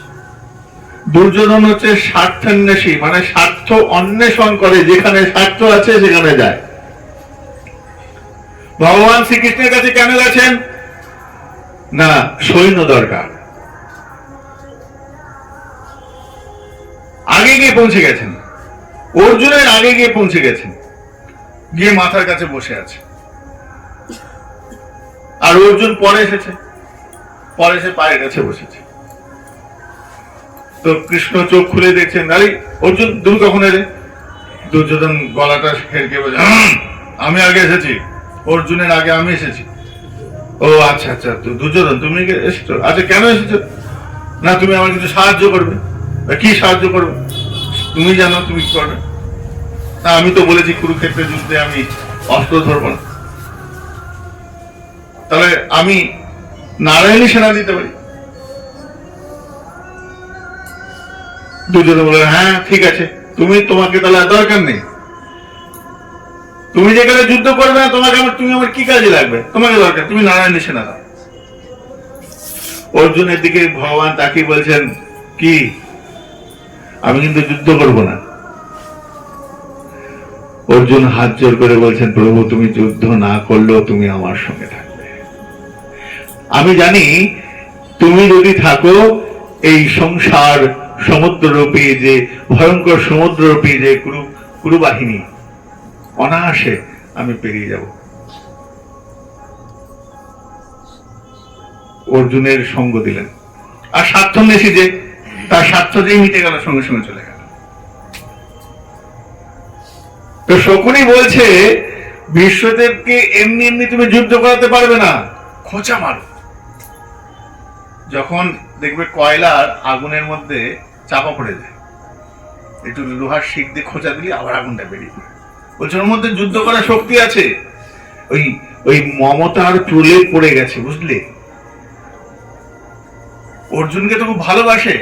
দুর্যোধন হচ্ছে স্বার্থান্বেষী, মানে স্বার্থ অন্বেষণ করে, যেখানে স্বার্থ আছে সেখানে যায়। ভগবান শ্রীকৃষ্ণের কাছে কেন গেছেন? না, সৈন্য দরকার। আগে গিয়ে পৌঁছে গেছেন, অর্জুনের আগে গিয়ে পৌঁছে গেছেন, গিয়ে মাথার কাছে বসে আছে। আর অর্জুন পরে এসেছে, পরে সে পায়ের কাছে বসেছে। তো কৃষ্ণ চোখ খুলে দেখছেন, আরে অর্জুন তুমি কখন এলে? দুর্যোধন গলাটা হেরকে বলে, আমি আগে এসেছি, অর্জুনের আগে আমি এসেছি। ও আচ্ছা আচ্ছা, দুর্যোধন তুমি এসেছো? আচ্ছা কেন এসেছো? না তুমি আমার কিছু সাহায্য করবে। কি সাহায্য করবে? তুমি জানো, তুমি কি করবে? না আমি তো বলেছি কুরুক্ষেত্রের যুদ্ধে আমি অস্ত্র ধরবো না। তাহলে আমি নারায়ণী সেনা দিতে পারি। দুর্যোধন বলে, হ্যাঁ ঠিক আছে, তোমাকে তাহলে দরকার নেই, তুমি যেখানে যুদ্ধ করবে না, তুমি আমার কি কাজে লাগবে? তোমাকে দরকার, তুমি নারায়ণী সেনা দাও। অর্জুনের দিকে ভগবান তাকিয়ে বলছেন, কি আমি কিন্তু যুদ্ধ করব না। অর্জুন হাত জোর করে বলছেন, প্রভু তুমি যুদ্ধ না করলেও তুমি আমার সঙ্গে থাকবে। আমি জানি তুমি যদি থাকো, এই সংসার সমুদ্ররূপী যে ভয়ঙ্কর সমুদ্ররূপী যে কুরুবাহিনী, অনায়াসে আমি পেরিয়ে যাব। অর্জুনের সঙ্গ দিলেন। আর স্বার্থন্বেষী যে, তার স্বার্থ যেই মিটে গেল, সঙ্গে সঙ্গে চলে গেল। তো শকুনি বলছে, বিশ্বদেবকে এমনি এমনি তুমি যুদ্ধ করাতে পারবে না, খোঁচা মারো। যখন দেখবে কয়লার আগুনের মধ্যে চাপা পড়ে যায়, একটু লোহার শিক দিয়ে খোঁচা দিলে আবার আগুনটা বেরিয়ে পড়ে। বলছে ওর মধ্যে যুদ্ধ করার শক্তি আছে। ওই মমতার প্রলেপ পড়ে গেছে, বুঝলে? অর্জুনকে তো খুব ভালোবাসে,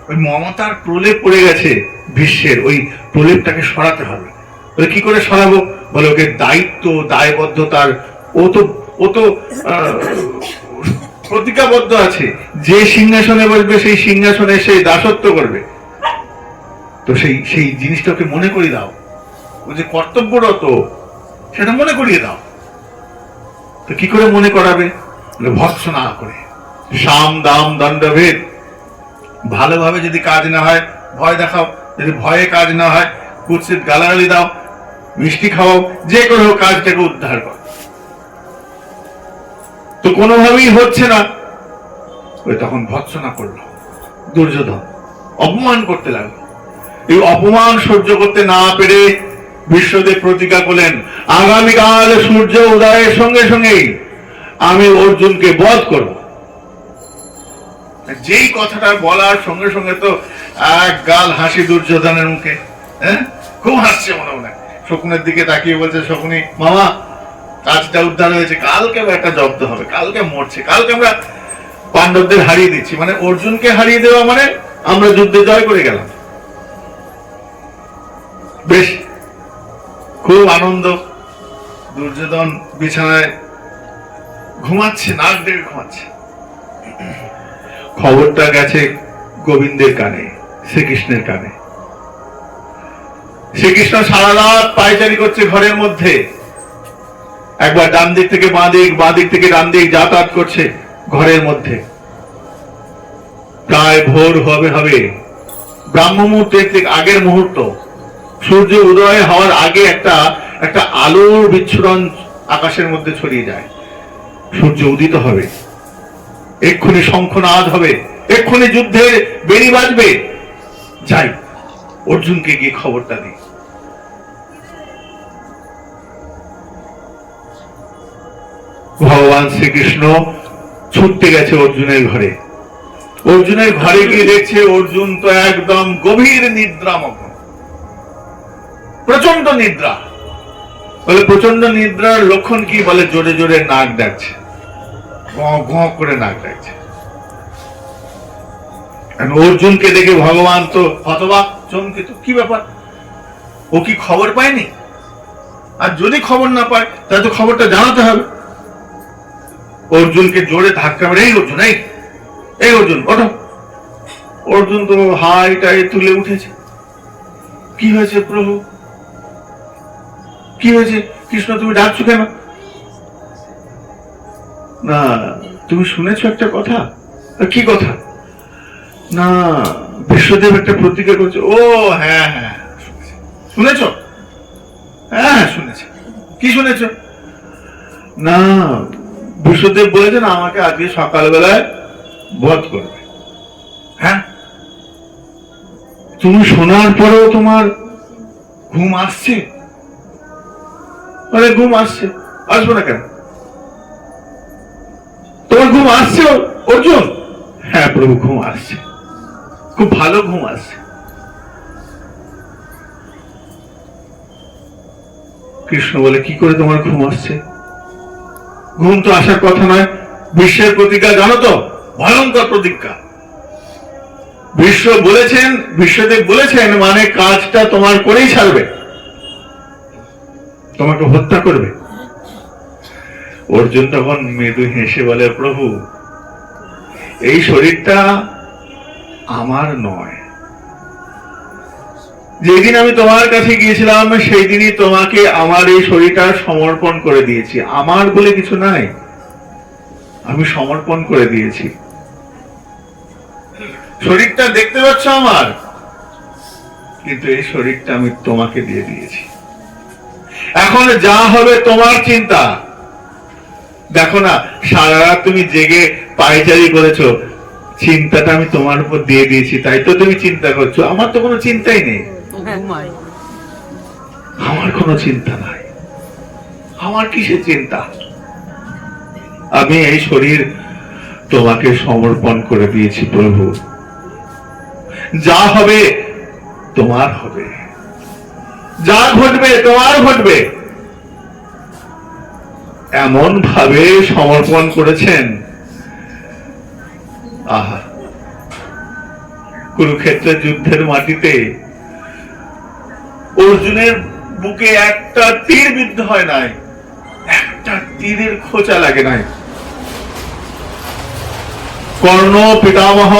ওই মমতার প্রলেপ পড়ে গেছে ভীষ্মের, ওই প্রলেপটাকে সরাতে হবে। বলে কি করে সরাবো? বলে ওকে দায়িত্ব দায়বদ্ধতার, ও তো প্রতিজ্ঞাবদ্ধ আছে, যে সিংহাসনে বসবে সেই সিংহাসনে সেই দাসত্ব করবে। তো সেই জিনিসটাকে মনে করিয়ে দাও, ও যে কর্তব্যরত সেটা মনে করিয়ে দাও। তো কি করে মনে করাবে? ভৎসনা করে, সাম দাম দণ্ডভেদ। ভালোভাবে যদি কাজ না হয় ভয় দেখাও, যদি ভয়ে কাজ না হয় কুৎসিত গালাগালি দাও, মিষ্টি খাওয়াও, যে কোনো কাজটাকে উদ্ধার করো। তো কোনোভাবেই হচ্ছে না, ওই তখন ভৎসনা করলো দুর্যোধন, অপমান করতে লাগলো। এই অপমান সহ্য করতে না পেরে বিশ্বদেব প্রতিজ্ঞা করলেন, আগামীকাল সূর্য উদয়ের সঙ্গে সঙ্গেই আমি অর্জুনকে বধ করব। যেই কথাটা বলার সঙ্গে সঙ্গে তো এক গাল হাসি দুর্যোধনের মুখে, হ্যাঁ, খুব হাসছে মনে মনে। শকুনের দিকে তাকিয়ে বলছে, শকুনি মামা, কাজটা উদ্ধার হয়েছে, কালকে একটা জব্দ হবে, কালকে মরছে, কালকে আমরা পাণ্ডবদের হারিয়ে দিচ্ছি। মানে অর্জুনকে হারিয়ে দেওয়া মানে আমরা যুদ্ধে জয় করে গেলাম। বেশ, খুব আনন্দ। দুর্যোধন বিছানায় ঘুমাচ্ছে, নাক ডেকে ঘুমাচ্ছে। খবরটা গেছে গোবিন্দের কানে, শ্রীকৃষ্ণের কানে। শ্রীকৃষ্ণ সারা রাত পায়চারি করছে ঘরের মধ্যে, একবার ডান দিক থেকে বাঁ দিক, বাঁ দিক থেকে ডান দিক যাতায়াত করছে ঘরের মধ্যে। প্রায় ভোর হবে, ব্রাহ্ম মুহূর্তের ঠিক আগের মুহূর্ত, সূর্য উদয় হওয়ার আগে একটা আলোর বিচ্ছুরণ আকাশের মধ্যে ছড়িয়ে যায়। সূর্য উদিত হবে, এক্ষুনি শঙ্খনাদ হবে, এক্ষুনি যুদ্ধের বেড়ি বাজবে। যাই, অর্জুনকে গিয়ে খবরটা দিই। ভগবান শ্রীকৃষ্ণ ছুটতে গেছে অর্জুনের ঘরে। অর্জুনের ঘরে গিয়ে দেখছে অর্জুন তো একদম গভীর নিদ্রামগ্ন, প্রচন্ড নিদ্রা। বলে প্রচন্ড নিদ্রার লক্ষণ কি? বলে জোরে জোরে নাক ডাকছে, গ করে নাক ডাকছে। অর্জুনকে দেখে ভগবান তো হতবাক, চমকিত। কি ব্যাপার, ও কি খবর পায়নি? আর যদি খবর না পায় তাহলে তো খবরটা জানাতে হবে। অর্জুনকে জোরে ধাক্কা মেরে, এই অর্জুন, এই অর্জুন ওঠো। অর্জুন তো হাইটাই তুলে উঠেছে। কি হয়েছে প্রভু, কি হয়েছে? কৃষ্ণ তুমি ডাকছো কেন? না, তুমি শুনেছো একটা কথা। কি কথা? না, বিশ্বদেব একটা প্রতিজ্ঞা করছে। ও হ্যাঁ হ্যাঁ, শুনেছ? হ্যাঁ শুনেছি। কি শুনেছ? না, বিশ্বদেব বলেছেন আমাকে আজকে সকালবেলায় বধ করবে। হ্যাঁ, তুমি শোনার পরেও তোমার ঘুম আসছে? মানে ঘুম আসছে, আসবো না কেন? তোমার ঘুম আসছে অর্জুন? হ্যাঁ প্রভু, ঘুম আসছে, খুব ভালো ঘুম আসছে। কৃষ্ণ বলে, কি করে তোমার ঘুম আসছে? ঘুম তো আসার কথা নয়। বিশ্বের প্রতিজ্ঞা জানো তো, ভয়ঙ্কর প্রতিজ্ঞা। বিশ্বদেব বলেছেন মানে কাজটা তোমার করেই ছাড়বে, তোমাকে হত্যা করবে। অর্জুন তখন মৃদু হেসে বলে, প্রভু এই শরীরটা আমার নয়। যেদিন আমি তোমার কাছে গিয়েছিলাম সেই দিনই তোমাকে আমার এই শরীরটা সমর্পণ করে দিয়েছি। আমার বলে কিছু নাই, আমি সমর্পণ করে দিয়েছি। শরীরটা দেখতে পাচ্ছ আমার, কিন্তু এই শরীরটা আমি তোমাকে দিয়ে দিয়েছি। এখন যা হবে তোমার চিন্তা। দেখো না, সারা রাত তুমি জেগে পায়চারি করেছো, চিন্তাটা আমি তোমার উপর দিয়ে দিয়েছি, তাই তো তুমি চিন্তা করছো। আমার তো কোনো চিন্তাই নেই, আমার কোনো চিন্তা নাই। আমার কিসের চিন্তা? আমি এই শরীর তোমাকে সমর্পণ করে দিয়েছি প্রভু। যা হবে তোমার হবে, যা ঘটবে তোমার ঘটবে। এমন ভাবে সমর্পণ করেছেন। আহা, কুরুক্ষেত্রের যুদ্ধের মাটিতে অর্জুনের বুকে একটা তীর বিদ্ধ হয় নাই, একটা তীরের খোঁচা লাগে নাই। কর্ণ, পিতামহ,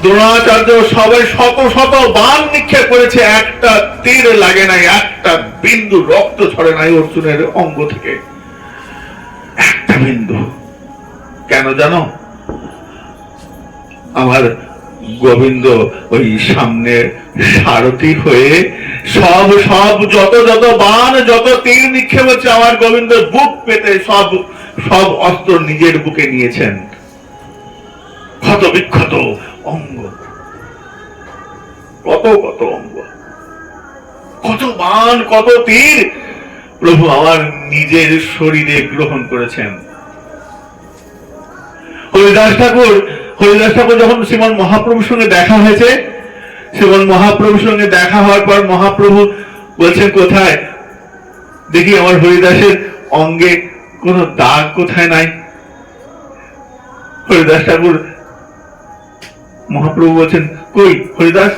দ্রোণাচার্য সবাই শত শত বাণ নিক্ষেপ করেছে, একটা তীর লাগে নাই, একটা বিন্দু রক্ত ঝরে নাই অর্জুনের অঙ্গ থেকে, একটা বিন্দু। কেন জানো? আমার গোবিন্দ ওই সামনে সারথি হয়ে সব যত বাণ, যত তীর নিক্ষেপ হচ্ছে, আমার গোবিন্দ বুক পেতে সব অস্ত্র নিজের বুকে নিয়েছেন। ক্ষত বিক্ষত অঙ্গ, কত অঙ্গ, কত বাণ, কত তীর প্রভু আমার নিজের শরীরে গ্রহণ করেছেন। হরিদাস ঠাকুর যখন শ্রীমন মহাপ্রভুর সঙ্গে দেখা হয়েছে, শ্রীমন মহাপ্রভুর সঙ্গে দেখা হওয়ার পর মহাপ্রভু বলছেন, কোথায় দেখি আমার হরিদাসের অঙ্গে কোনো দাগ কোথায় নাই। হরিদাস ঠাকুর, মহাপ্রভু বলছেন, কই হরিদাস,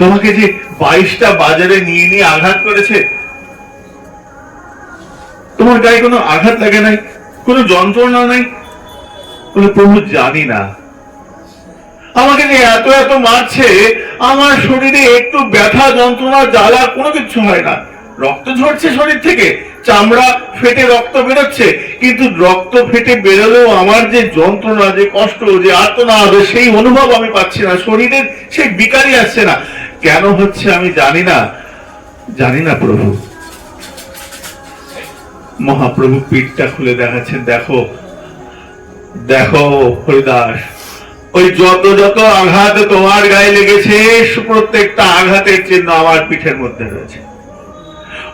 তোমাকে যে 22টা বাজারে নিয়ে নিয়ে আঘাত করেছে, তোমার গায়ে কোনো আঘাত লাগে নাই, কোনো যন্ত্রণা নাই? বলে, প্রভু জানি না, আমাকে যে এত এত মারছে, আমার শরীরে একটু ব্যথা যন্ত্রণা জ্বালা কোনো কিছু হয় না। রক্ত ঝরছে শরীর থেকে, চামড়া ফেটে রক্ত বেরোচ্ছে, কিন্তু রক্ত ফেটে বেরোলেও আমার যে যন্ত্রণা, যে কষ্ট, যে আর্তনাদ, সেই অনুভব আমি পাচ্ছি না, শরীরের সেই বিকারই আসছে না। কেন হচ্ছে আমি জানি না প্রভু। মহাপ্রভু পিঠটা খুলে দেখাচ্ছেন, দেখো দেখো হরিদাস, ওই যত যত আঘাত তোমার গায়ে লেগেছে, প্রত্যেকটা আঘাতের চিহ্ন আমার পিঠের মধ্যে রয়েছে।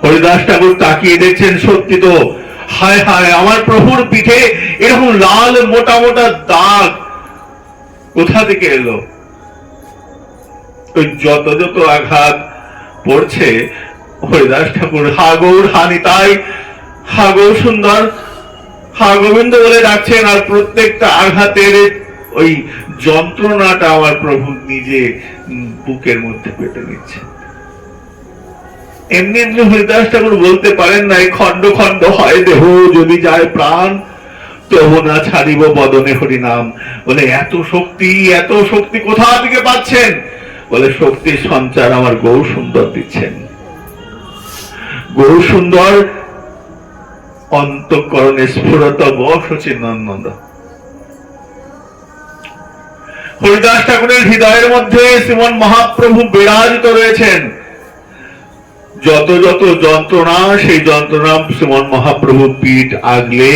হরিদাস ঠাকুর তাকিয়ে দেখছেন, সত্যি তো, হায় হায়, আমার প্রভুর পিঠে এরকম লাল মোটা মোটা দাগ কোথা থেকে এলো? ওই যত যত আঘাত পড়ছে, হরিদাস ঠাকুর হা গৌর হা নিতাই, হা গৌর সুন্দর, হা গোবিন্দ বলে ডাকছেন, আর প্রত্যেকটা আঘাতের ওই যন্ত্রণাটা আমার প্রভু নিজে বুকের মধ্যে পেটে নিচ্ছে। এমনি এমনি হরিদাস ঠাকুর বলতে পারেন না, খন্ড খন্ড হয় দেহ, যদি যায় প্রাণ, তবু না ছাড়িব বদনে হরি নাম। বলে, এত শক্তি কোথা থেকে পাচ্ছেন? বলে, শক্তির সঞ্চার আমার গৌর সুন্দর দিচ্ছেন। গৌর সুন্দর অন্তঃকরণে স্ফুরত সচিদানন্দ। হরিদাস ঠাকুরের হৃদয়ের মধ্যে শ্রীমন মহাপ্রভু বিরাজিত রয়েছেন। যত যত যন্ত্রণা, সেই যন্ত্রণা শ্রীমন মহাপ্রভু পিঠ আগলে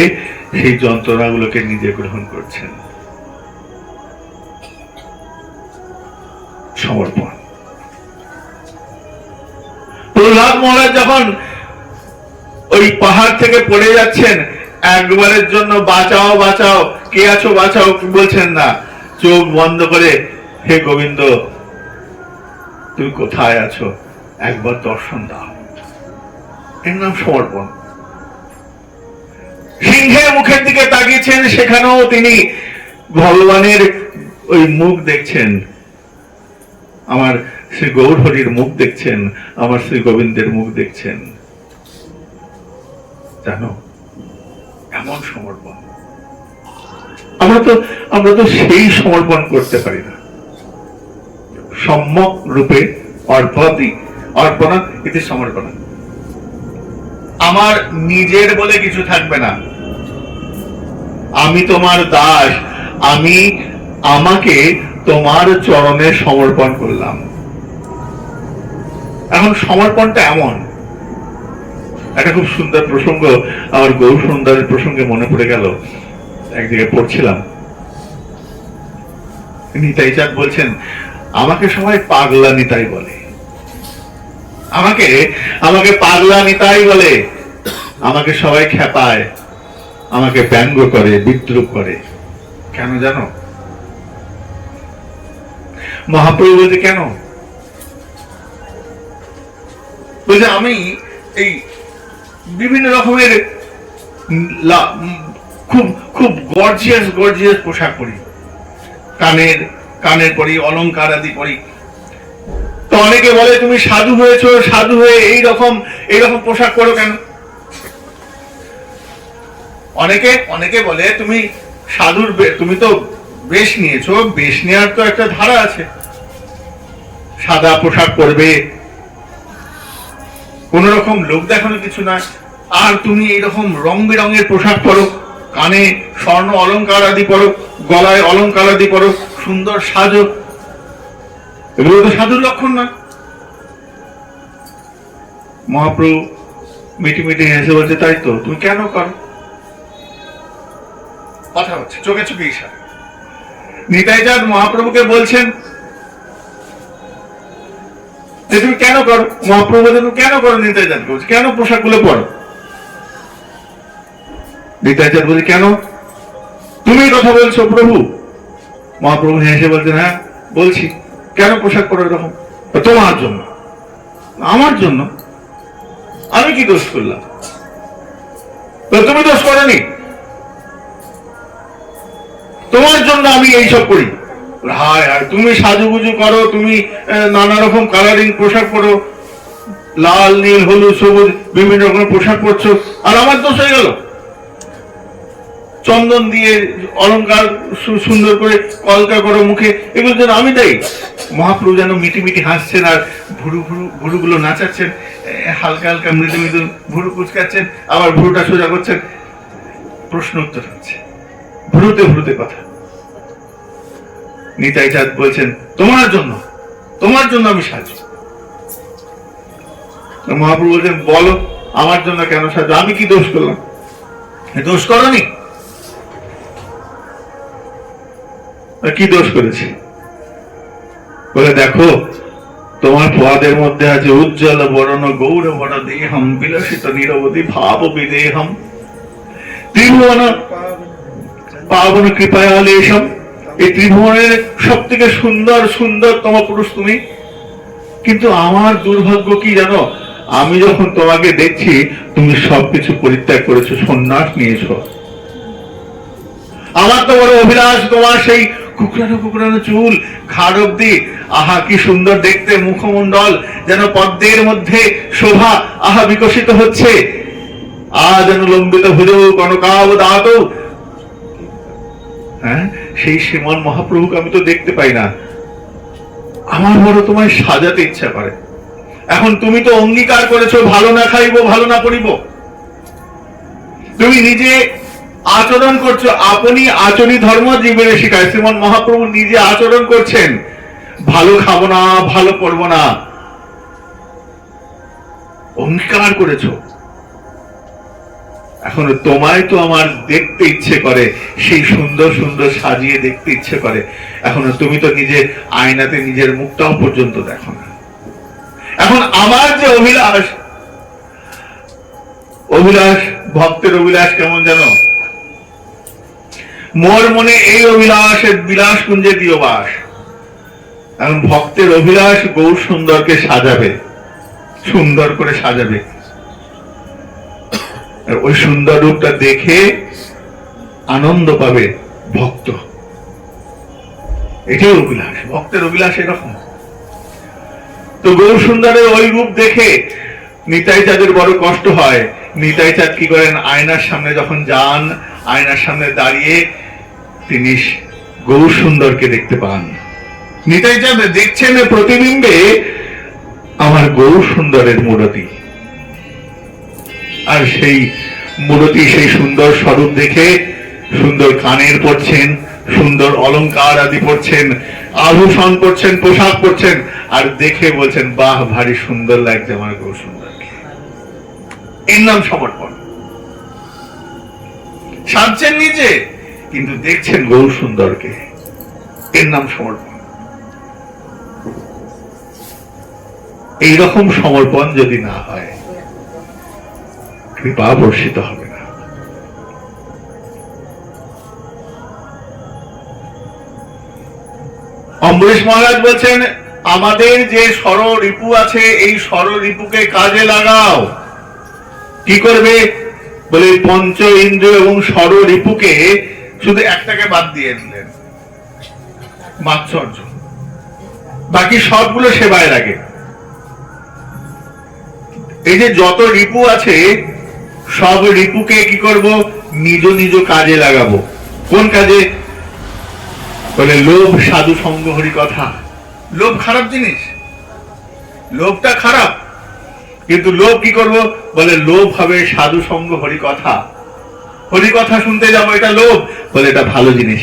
সেই যন্ত্রণাগুলোকে নিজে গ্রহণ করছেন। সমর্পণ। প্রহ্লাদ মহারাজ যখন ওই পাহাড় থেকে পড়ে যাচ্ছেন, একবারের জন্য বাঁচাও বাঁচাও, কে আছো বাঁচাও বলছেন না, চোখ বন্ধ করে, হে গোবিন্দ তুমি কোথায় আছো, একবার দর্শন দাও। এর নাম সমর্পণ। সিংহের মুখের দিকে তাকিয়েছেন, সেখানেও তিনি ভগবানের ওই মুখ দেখছেন, আমার শ্রী গৌর হরির মুখ দেখছেন, আমার শ্রী গোবিন্দের মুখ দেখছেন। জানো, এমন সমর্পণ আমরা তো সেই সমর্পণ করতে পারি না। সম্যক রূপে অর্পণা ইতি সমর্পণা। আমার নিজের বলে কিছু থাকবে না, আমি তোমার দাস, আমাকে তোমার চরণে সমর্পণ করলাম। এখন সমর্পণটা এমন একটা খুব সুন্দর প্রসঙ্গ আমার গৌর সুন্দরের প্রসঙ্গে মনে পড়ে গেল। একদিকে পড়ছিলাম, নিতাই চাঁদ বলছেন, আমাকে সবাই পাগলা নিতাই বলে, আমাকে পাগলা নিতাই বলে, আমাকে সবাই খেপায়, আমাকে ব্যঙ্গ করে, বিদ্রুপ করে। কেন জানো? মহাপ্রভু বলছে, কেন? বলছে, আমি এই বিভিন্ন রকমের খুব খুব গর্জিয়াস পোশাক পরি, কানের পরি, অলংকার আদি পরি। তো অনেকে বলে, তুমি সাধু হয়েছো, সাধু হয়ে এইরকম পোশাক করো কেন? অনেকে বলে, তুমি সাধুর, তুমি তো বেশ নিয়েছো, বেশ নেওয়ার তো একটা ধারা আছে, সাদা পোশাক পরবে, কোন রকম লোক দেখানো কিছু না, আর তুমি এইরকম রং বেরঙের পোশাক পরো, কানে স্বর্ণ অলংকার আদি পরো, গলায় অলংকার আদি পরো, সুন্দর সাজো, এগুলো তো সাধুর লক্ষণ না। মহাপ্রভু মিটি মিটি হেসে বলছে, তাই তো, তুমি কেন করো? কথা হচ্ছে, চোখে চোখে ইশারা। নিতাই চাঁদ মহাপ্রভুকে বলছেন যে তুমি কেন করো? মহাপ্রভু বলছেন, তুমি কেন করো? নিতাই চাঁদ বলছে, কেন পোশাক গুলো পরো? নিতাই চাঁদ বলছে, কেন? তুমি কথা বলছো প্রভু? মহাপ্রভু হেসে বলছেন, হ্যাঁ বলছি। কেন পোশাক পরো এরকম? তোমার জন্য। আমার জন্য? আমি কি দোষ করলাম? তুমি দোষ করনি, তোমার জন্য আমি এইসব করি। হায় হায়, তুমি সাজুগুজু করো, তুমি নানা রকম কালারিং পোশাক পরো, লাল নীল হলুদ সবুজ বিভিন্ন রকমের পোশাক পরছো, আর আমার দোষ হয়ে গেল? চন্দন দিয়ে অলংকার সুন্দর করে কলকা করো মুখে, এগুলো যেন আমি দেই? মহাপ্রভু যেন মিটি মিটি হাসছেন আর ভুরু ভুরু ভুরুগুলো নাচাচ্ছেন, হালকা হালকা মৃদু মৃদু ভুরু কুচকাচ্ছেন, আবার ভুরুটা সোজা করছেন, প্রশ্ন উত্তর হচ্ছে, ভুরুতে ভুরুতে কথা। নিতাই চাঁদ বলছেন, তোমার জন্য, তোমার জন্য আমি সাজু। মহাপ্রভু বলছেন, বলো আমার জন্য কেন সাজু? আমি কি দোষ করলাম? দোষ করনি? কি দোষ করেছি? বলে, দেখো তোমার পদের মধ্যে আছে উজ্জ্বল বরণ গৌর বর দেহম বিলসিত নিরবধি ভাব বিদেহম ত্রিভুবন পাবন কৃপায়ালেশম। এই ত্রিভুবনের সব থেকে সুন্দর সুন্দরতম পুরুষ তুমি। কিন্তু আমার দুর্ভাগ্য কি জানো? আমি যখন তোমাকে দেখছি তুমি সবকিছু পরিত্যাগ করেছো, সন্ন্যাস নিয়েছো। আমার তো বড় অভিলাষ তোমার সেই কুকরানো কুকরানো চুল, ঘাড় অব্দি, আহা কি সুন্দর দেখতে মুখমণ্ডল, যেন পদ্মের মধ্যে শোভা আহা বিকশিত হচ্ছে, যেন লম্বিত ভুজ কনকাবদাত। হ্যাঁ, সেই শ্রীমন মহাপ্রভুকে আমি তো দেখতে পাই না। আমার বড় তোমায় সাজাতে ইচ্ছা করে। এখন তুমি তো অঙ্গীকার করেছো, ভালো না খাইব ভালো না করিব। তুমি নিজে আচরণ করছো, আপনি আচরণী ধর্ম জীবনে শিখায়। শ্রীমন মহাপ্রভু নিজে আচরণ করছেন, ভালো খাবো না ভালো পড়বো না, অঙ্গীকার করেছো। এখন তোমায় তো আমার দেখতে ইচ্ছে করে, সেই সুন্দর সুন্দর সাজিয়ে দেখতে ইচ্ছে করে। এখন তুমি তো নিজে আয়নাতে নিজের মুখটাও পর্যন্ত দেখো না। এখন আমার যে অভিলাষ, অভিলাষ ভক্তের অভিলাষ কেমন জানো? মোর মনে এই অভিলাষের বিলাস কুঞ্জে দিও বাস। এখন ভক্তের অভিলাষ গৌর সুন্দরকে সাজাবে, সুন্দর করে সাজাবে, ওই সুন্দর রূপটা দেখে আনন্দ পাবে ভক্ত। এটাই অভিলাষ, ভক্তের অভিলাষ এরকম। তো গৌর সুন্দরের ওই রূপ দেখে নিতাই চাঁদের বড় কষ্ট হয়। নিতাই চাঁদ কি করেন? আয়নার সামনে যখন যান, আয়নার সামনে দাঁড়িয়ে তিনি গৌর সুন্দরকে দেখতে পান। নিতাই চাঁদ দেখছেন প্রতিবিম্বে আমার গৌর সুন্দরের মূরতি, আর সেই মূরতি, সেই সুন্দর স্বরূপ দেখে সুন্দর কানের পরছেন, সুন্দর অলংকার আদি পরছেন, আভূষণ পরছেন, পোশাক পরছেন, আর দেখে বলছেন, বাহ ভারী সুন্দর লাগছে আমার গৌর সুন্দরকে। এর নাম সমর্পণ। সাজছেন নিজে, কিন্তু দেখছেন গৌর সুন্দরকে, এর নাম সমর্পণ। এইরকম সমর্পণ যদি না হয়, কৃপা বর্ষিত হবে না। অম্বরীশ মহারাজ বলছেন, আমাদের যে ষড় রিপু আছে, এই ষড় রিপুকে কাজে লাগাও। কি করবে? বলে পঞ্চ ইন্দ্রিয় এবং ষড় রিপুকে শুধু একটাকে বাদ দিয়ে দিলেন, মাৎসর্য। বাকি সবগুলো সেবায় লাগে। এই যে যত রিপু আছে, সব রিপুকে কি করব? নিজ নিজ কাজে লাগাবো। কোন কাজে? বলে লোভ, সাধু সঙ্গ, হরি কথা। লোভ খারাপ জিনিস, লোভটা খারাপ, কিন্তু লোভ কি করব? বলে লোভ হবে সাধু সঙ্গ, হরি কথা। হরি কথা শুনতে যাবো, এটা লোভ। বলে এটা ভালো জিনিস।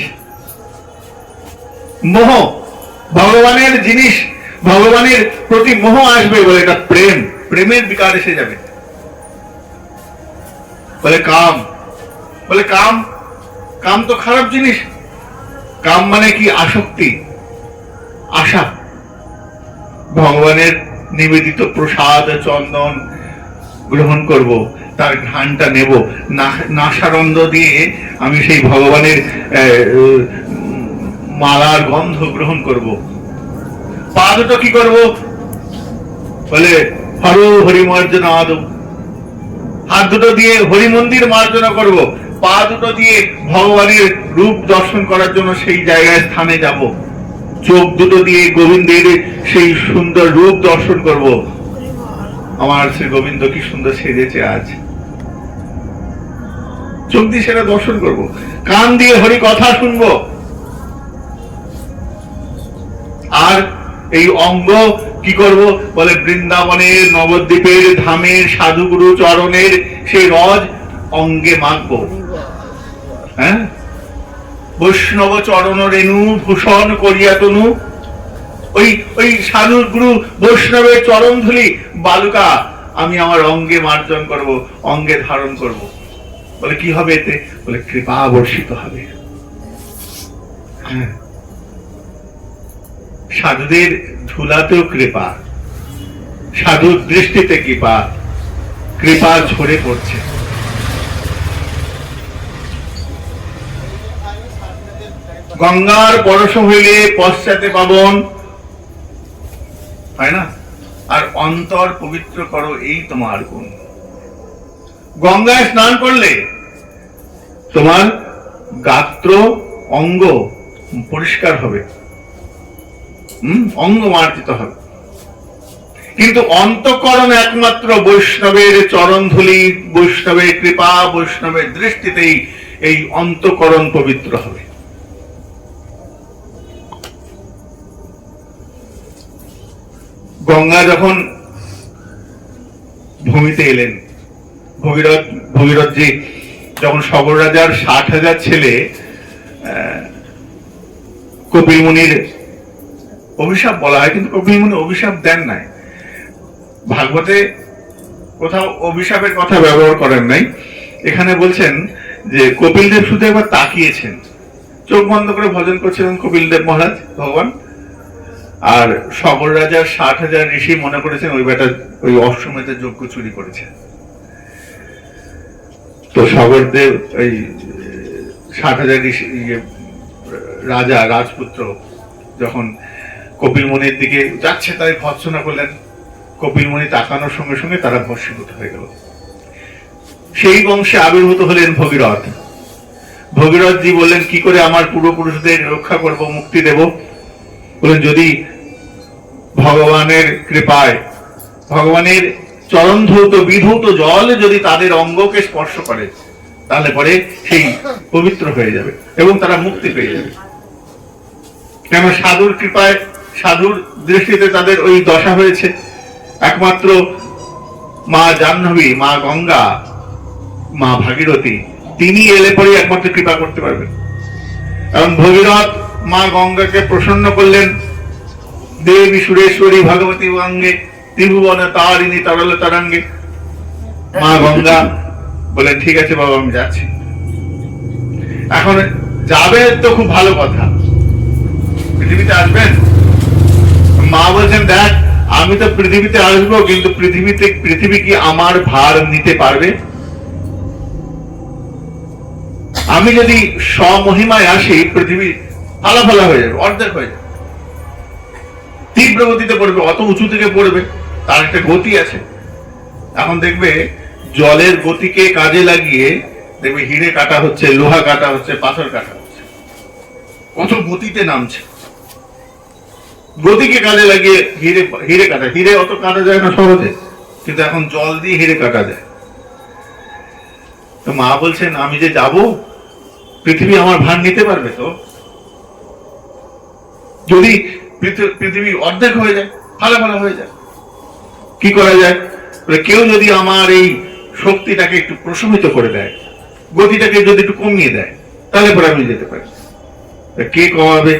মোহ, ভগবানের জিনিস, ভগবানের প্রতি মোহ আসবে, বলে এটা প্রেম, প্রেমের বিকার এসে যাবে। বলে কাম, বলে কাম, কাম তো খারাপ জিনিস। কাম মানে কি? আসক্তি, আশা। ভগবানের নিবেদিত প্রসাদ চন্দন গ্রহণ করব, তার ঘ্রাণটা নেব, নাসারন্ধ দিয়ে আমি সেই ভগবানের মালার গন্ধ গ্রহণ করব। পা দুটো কি করব? বলে হর হরি মার্জনা আদৌ। হাত দুটো দিয়ে হরি মন্দির মার্জনা করব, পা দুটো দিয়ে ভগবানের রূপ দর্শন করার জন্য সেই জায়গায় স্থানে যাব, চোখ দুটো দিয়ে গোবিন্দের সেই সুন্দর রূপ দর্শন করব। আমার শ্রী গোবিন্দ কি সুন্দর সেজেছে আজ, চোখ দিয়ে সেটা দর্শন করব, কান দিয়ে হরি কথা শুনবো। আর এই অঙ্গ কি করব? বলে বৃন্দাবনের নবদ্বীপের ধামের সাধুগুরু চরণের সেই রজ অঙ্গে মাখবো। হ্যাঁ, বৈষ্ণব চরণ রেণু ভূষণ করিয়া তনু, ওই সাধু গুরু বৈষ্ণবের চরণ ধুলি বালুকা আমি আমার অঙ্গে মার্জন করব, অঙ্গে ধারণ করব। বলে কি হবে এতে? বলে কৃপা বর্ষিত হবে। হ্যাঁ, সাধুদের ধুলাতেও কৃপা, সাধুর দৃষ্টিতে কৃপা, কৃপা ঝরে পড়ছে। গঙ্গার পরশ হইলে পশ্চাতে পাবন, হয় না? আর অন্তর পবিত্র করো, এই তোমার গুণ। গঙ্গায় স্নান করলে তোমার গাত্র অঙ্গ পরিষ্কার হবে, অঙ্গ মার্জিত হবে। কিন্তু অন্তঃকরণ একমাত্র বৈষ্ণবের চরণ ধুলি, বৈষ্ণবের কৃপা, বৈষ্ণবের দৃষ্টিতেই এই অন্তঃকরণ পবিত্র হবে। গঙ্গা যখন ভূমিতে এলেন, ভগীরথজি যখন সগর রাজার 60,000 ছেলে কপিল মুনির অভিশাপ বলা হয়, কিন্তু কপিল মুনি অভিশাপ দেন নাই। ভাগবতে কোথাও অভিশাপের কথা ব্যবহার করেন নাই। এখানে বলছেন যে কপিল দেব শুধু একবার তাকিয়েছেন, চোখ বন্ধ করে ভজন করছিলেন কপিল দেব মহারাজ ভগবান। আর সগর রাজার 60,000 ঋষি মনে করেছেন ওই বেটা ওই অশ্বমেধের যজ্ঞ চুরি করেছে। তো সগরদেব ওই 60,000 ঋষি রাজা রাজপুত্র যখন কপিল মুনির দিকে যাচ্ছে তাই ভৎসনা করলেন, কপিল মুনি তাকানোর সঙ্গে সঙ্গে তারা ভস্মীভূত হয়ে গেল। সেই বংশে আবির্ভূত হলেন ভগীরথ। ভগীরথজি বললেন কি করে আমার পূর্বপুরুষদের রক্ষা করব, মুক্তি দেব? বলেন যদি ভগবানের কৃপায়, ভগবানের চরণ ধৌত বিধৌত জল যদি তাদের অঙ্গকে স্পর্শ করে, তাহলে পরে সেই পবিত্র হয়ে যাবে এবং তারা মুক্তি পেয়ে যাবে। কেন? সাধুর কৃপায়, সাধুর দৃষ্টিতে তাদের ওই দশা হয়েছে। একমাত্র মা জাহ্নবী, মা গঙ্গা, মা ভাগীরথী, তিনি এলে পরে একমাত্র কৃপা করতে পারবেন। এবং ভগীরথ মা গঙ্গাকে প্রসন্ন করলেন, দেবী সুরেশ্বরী ভগবতী অঙ্গে ত্রিভুবন তারিণী তরল তরঙ্গে। মা গঙ্গা বলেন ঠিক আছে বাবা আমি যাচ্ছি। এখন যাবে তো খুব ভালো কথা, পৃথিবীতে আসবেন। মা বলছেন দেখ আমি তো পৃথিবীতে আসবো, কিন্তু পৃথিবী কি আমার ভার নিতে পারবে? আমি যদি স্বমহিমায় আসি, পৃথিবী ফালাফালা হয়ে যাবে, অর্ধেক হয়ে যাবে, তীব্র গতিতে পড়বে, অত উঁচু থেকে পড়বে, তার একটা গতি আছে। এখন দেখবে জলের গতিকে কাজে লাগিয়ে দেখবে হিরে কাটা হচ্ছে, লোহা কাটা হচ্ছে, পাথর কাটা হচ্ছে, কত গতিতে নামছে। গতিকে কাজে লাগিয়ে হিরে কাটা, হিরে অত কাটা যায় না সহজে, কিন্তু এখন জল দিয়ে হিরে কাটা যায়। তো মা বলছেন আমি যে যাব, পৃথিবী আমার ভার নিতে পারবে তো? যদি পৃথিবী অর্ধেক হয়ে যায়, ফালাফালা হয়ে যায়, কি করা যায়? কেউ যদি আমার এই শক্তিটাকে একটু প্রশমিত করে দেয়, গতিটাকে যদি একটু কমিয়ে দেয়, তাহলে পরে আমি যেতে পারি। কে কমাবে?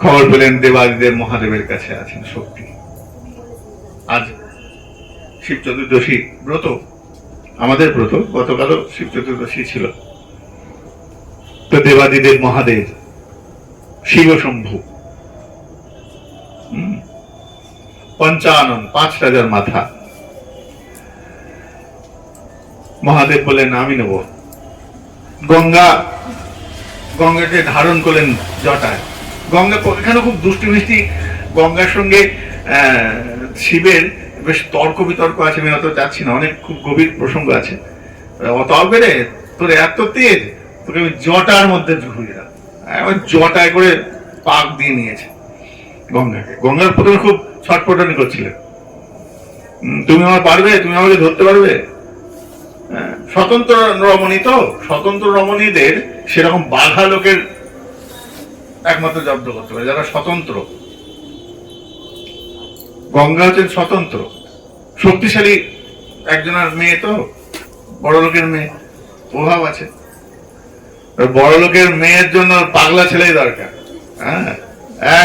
খবর পেলেন দেবাদিদেব মহাদেবের কাছে আছেন শক্তি। আজ শিব চতুর্দশী ব্রত, আমাদের ব্রত, গতকালও শিব চতুর্দশী ছিল। তো দেবাদিদেব মহাদেব শিব শম্ভু, পঞ্চানন, 5 রাজার মাথা, মহাদেব বললেন আমি নেব। গঙ্গাকে ধারণ করলেন জটায়। গঙ্গা এখানে খুব দুষ্টি মিষ্টি গঙ্গার সঙ্গে শিবের বেশ তর্ক বিতর্ক আছে, আমি অত যাচ্ছি না, অনেক খুব গভীর প্রসঙ্গ আছে। অত বেড়ে তোর এত তেজ, তোকে আমি জটার মধ্যে ঝুলিয়ে রাখ, জটায় করে পাক দিয়ে নিয়েছে গঙ্গাকে। গঙ্গার প্রথমে খুব ছটপটানি করছিলেন, তুমি আমার পারবে, তুমি আমাকে ধরতে পারবে। স্বতন্ত্র রমণী, তো স্বতন্ত্র রমণীদের সেরকম বাঘা লোকের একমাত্র জব্দ করতে পারে, যারা স্বতন্ত্র। গঙ্গা হচ্ছেন স্বতন্ত্র, শক্তিশালী একজনের মেয়ে, তো বড় লোকের মেয়ে, প্রভাব আছে। বড় লোকের মেয়ের জন্য পাগলা ছেলেই দরকার, হ্যাঁ,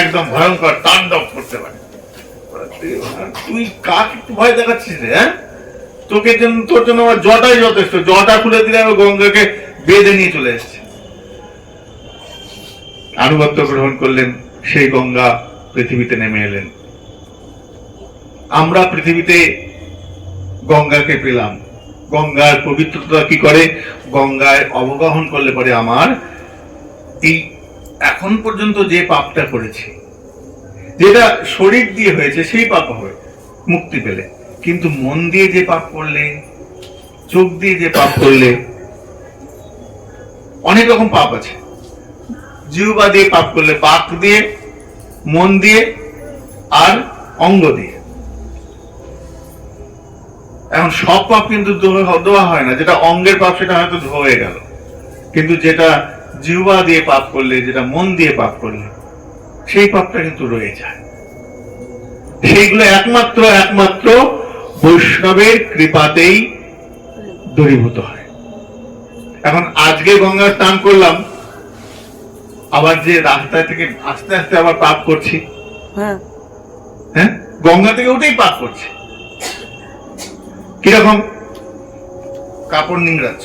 একদম ভয়ঙ্কর তাণ্ডব করতে পারে। তুই কাকে ভয় দেখাচ্ছিস রে? হ্যাঁ, তোর জন্য আমার জটাই যথেষ্ট। জটা খুলে দিলে আমি গঙ্গাকে বেঁধে নিয়ে চলে এসেছি। আনুগত্য গ্রহণ করলেন, সেই গঙ্গা পৃথিবীতে নেমে এলেন। আমরা পৃথিবীতে গঙ্গাকে পেলাম। গঙ্গার পবিত্রতা কি করে? গঙ্গায় অবগাহন করলে পরে আমার এই এখন পর্যন্ত যে পাপটা করেছি, যেটা শরীর দিয়ে হয়েছে, সেই পাপ হবে মুক্তি পেলে। কিন্তু মন দিয়ে যে পাপ করলে, চোখ দিয়ে যে পাপ করলে, অনেক রকম পাপ আছে। জিহ্বা দিয়ে পাপ করলে, বাক দিয়ে, মন দিয়ে, আর অঙ্গ দিয়ে। এখন সব পাপ কিন্তু ধোয়া হয় না। যেটা অঙ্গের পাপ সেটা হয়তো ধোয়ে গেল, কিন্তু যেটা জিহ্বা দিয়ে পাপ করলে, যেটা মন দিয়ে পাপ করলে, সেই পাপটা কিন্তু রয়ে যায়। সেইগুলো একমাত্র বৈষ্ণবের কৃপাতেই দূরীভূত হয়। এখন আজকে গঙ্গা স্নান করলাম, আবার যে রাস্তা থেকে আস্তে আস্তে আবার পাপ করছি, হ্যাঁ, গঙ্গা থেকে উঠেই পাপ করছি। কিরকম? কাপড় নিংড়াচ্ছ,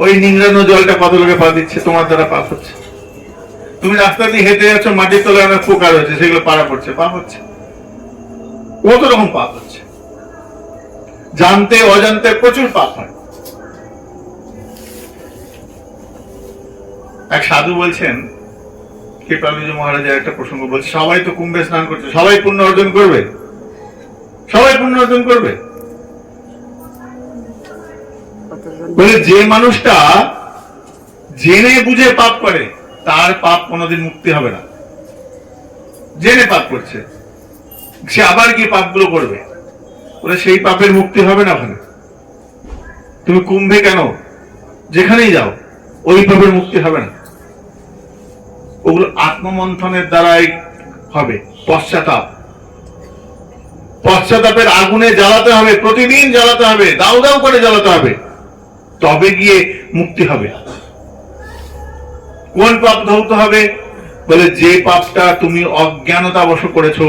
ওই নিংড়ানো জলটা কত লোকে পা দিচ্ছে, তোমার দ্বারা পাপ হচ্ছে। তুমি রাস্তা দিয়ে হেঁটে যাচ্ছ, মাটির তলায় অনেক পোকা রয়েছে, সেগুলো পাড়া পড়ছে, পাপ হচ্ছে। কত রকম পাপ হচ্ছে, জানতে অজান্তে প্রচুর পাপ হয়। এক সাধু বলছেন, কৃপালুজি মহারাজের একটা প্রসঙ্গ বলছে, সবাই তো কুম্ভে স্নান করছে, সবাই পুণ্য অর্জন করবে, সবাই পুণ্য অর্জন করবে। বলে যে মানুষটা জেনে বুঝে পাপ করে, তার পাপ কোনোদিন মুক্তি হবে না। জেনে পাপ করছে, সে আবার কি পাপগুলো করবে, বলে সেই পাপের মুক্তি হবে না। ওখানে তুমি কুম্ভে কেন, যেখানেই যাও, ওই পাপের মুক্তি হবে না। ওগুলো আত্মমন্থনের দ্বারাই হবে। পশ্চাতাপের আগুনে জ্বালাতে হবে, প্রতিদিন জ্বালাতে হবে, দাউ দাউ করে জ্বালাতে হবে, তবে গিয়ে মুক্তি হবে। কোন পাপ ধৌত হবে? বলে যে পাপটা তুমি অজ্ঞানতাবশ করেছো,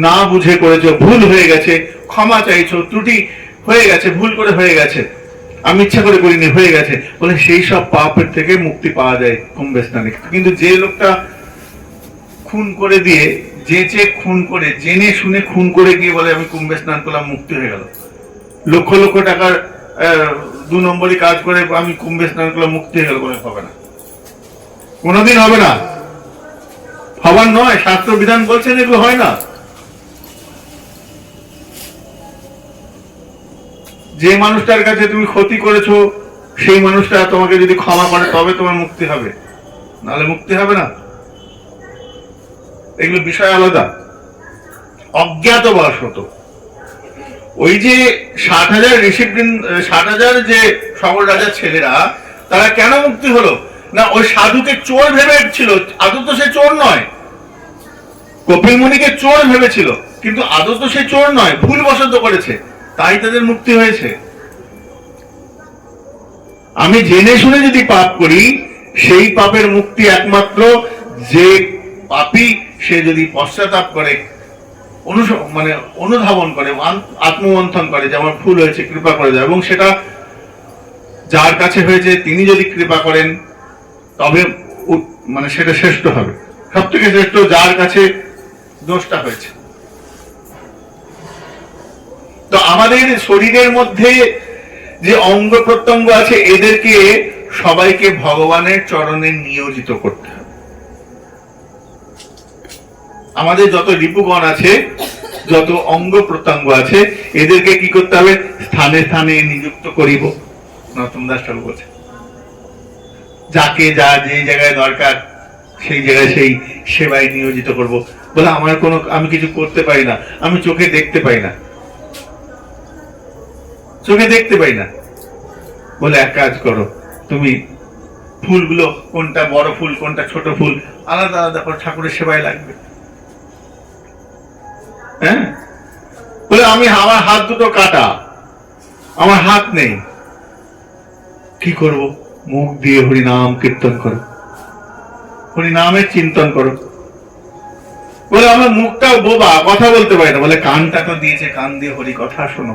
না বুঝে করেছো, ভুল হয়ে গেছে, ক্ষমা চাইছো, ত্রুটি হয়ে গেছে, ভুল করে হয়ে গেছে, আমি ইচ্ছা করে করিনি, হয়ে গেছে, বলে সেই সব পাপের থেকে মুক্তি পাওয়া যায় কুম্ভে স্নানে। কিন্তু যে লোকটা খুন করে দিয়ে, যে খুন করে, জেনে শুনে খুন করে গিয়ে বলে আমি কুম্ভে স্নান করলাম, মুক্তি হয়ে গেল, লক্ষ লক্ষ টাকার 2 নম্বরই কাজ করে আমি কুম্ভে স্নান করলাম, মুক্তি হয়ে গেল, বলে হবে না, কোনোদিন হবে না, হবার নয়। শাস্ত্র বিধান বলছেন এগুলো হয় না। যে মানুষটার কাছে তুমি ক্ষতি করেছো, সেই মানুষটা তোমাকে যদি ক্ষমা করে, তবে তোমার মুক্তি হবে, নাহলে মুক্তি হবে না। এগুলো বিষয় আলাদা। অজ্ঞাতবশত ওই যে 60,000 ঋষিবৃন্দ, 60,000 যে সকল রাজার ছেলেরা, তারা কেন মুক্তি হলো না? ওই সাধুকে চোর ভেবেছিল, আদৌ তো সে চোর নয়। কপিল মুনিকে চোর ভেবেছিল, কিন্তু আদৌ তো সে চোর নয়, ভুল বশত করেছে, তাই তাদের মুক্তি হয়েছে। আমি জেনে শুনে যদি পাপ করি, সেই পাপের মুক্তি একমাত্র যে পাপী, সে যদি পশ্চাতাপ করে, অনুধাবন করে, আত্মমন্থন করে যে আমার ভুল হয়েছে, কৃপা করে দেয়, এবং সেটা যার কাছে হয়েছে তিনি যদি কৃপা করেন, তবে সেটা শ্রেষ্ঠ হবে। সব থেকে শ্রেষ্ঠ যার কাছে দোষটা হয়েছে। তো আমাদের শরীরের মধ্যে যে অঙ্গ প্রত্যঙ্গ আছে এদেরকে সবাইকে ভগবানের চরণে নিয়োজিত করতে হবে। আমাদের যত রিপুগণ আছে, যত অঙ্গ প্রত্যঙ্গ আছে, এদেরকে কি করতে হবে? স্থানে স্থানে নিযুক্ত করিব। নরোত্তম দাস ঠাকুর বলছে, যাকে যা যে জায়গায় দরকার সেই জায়গায় সেই সেবায় নিয়োজিত করব। বলে আমি কিছু করতে পারি না, আমি চোখে দেখতে পাই না, চোখে দেখতে পাই না। বলে এক কাজ করো, তুমি ফুলগুলো কোনটা বড় ফুল কোনটা ছোট ফুল আলাদা আলাদা করে ঠাকুরের সেবায় লাগবে। হ্যাঁ, বলে আমার হাত দুটো কাটা, আমার হাত নেই, কি করব? মুখ দিয়ে হরিনাম কীর্তন করো, হরিনামের চিন্তন করো। বলে আমার মুখটাও বোবা, কথা বলতে পারি না। বলে কানটা তো দিয়েছে, কান দিয়ে হরি কথা শোনো।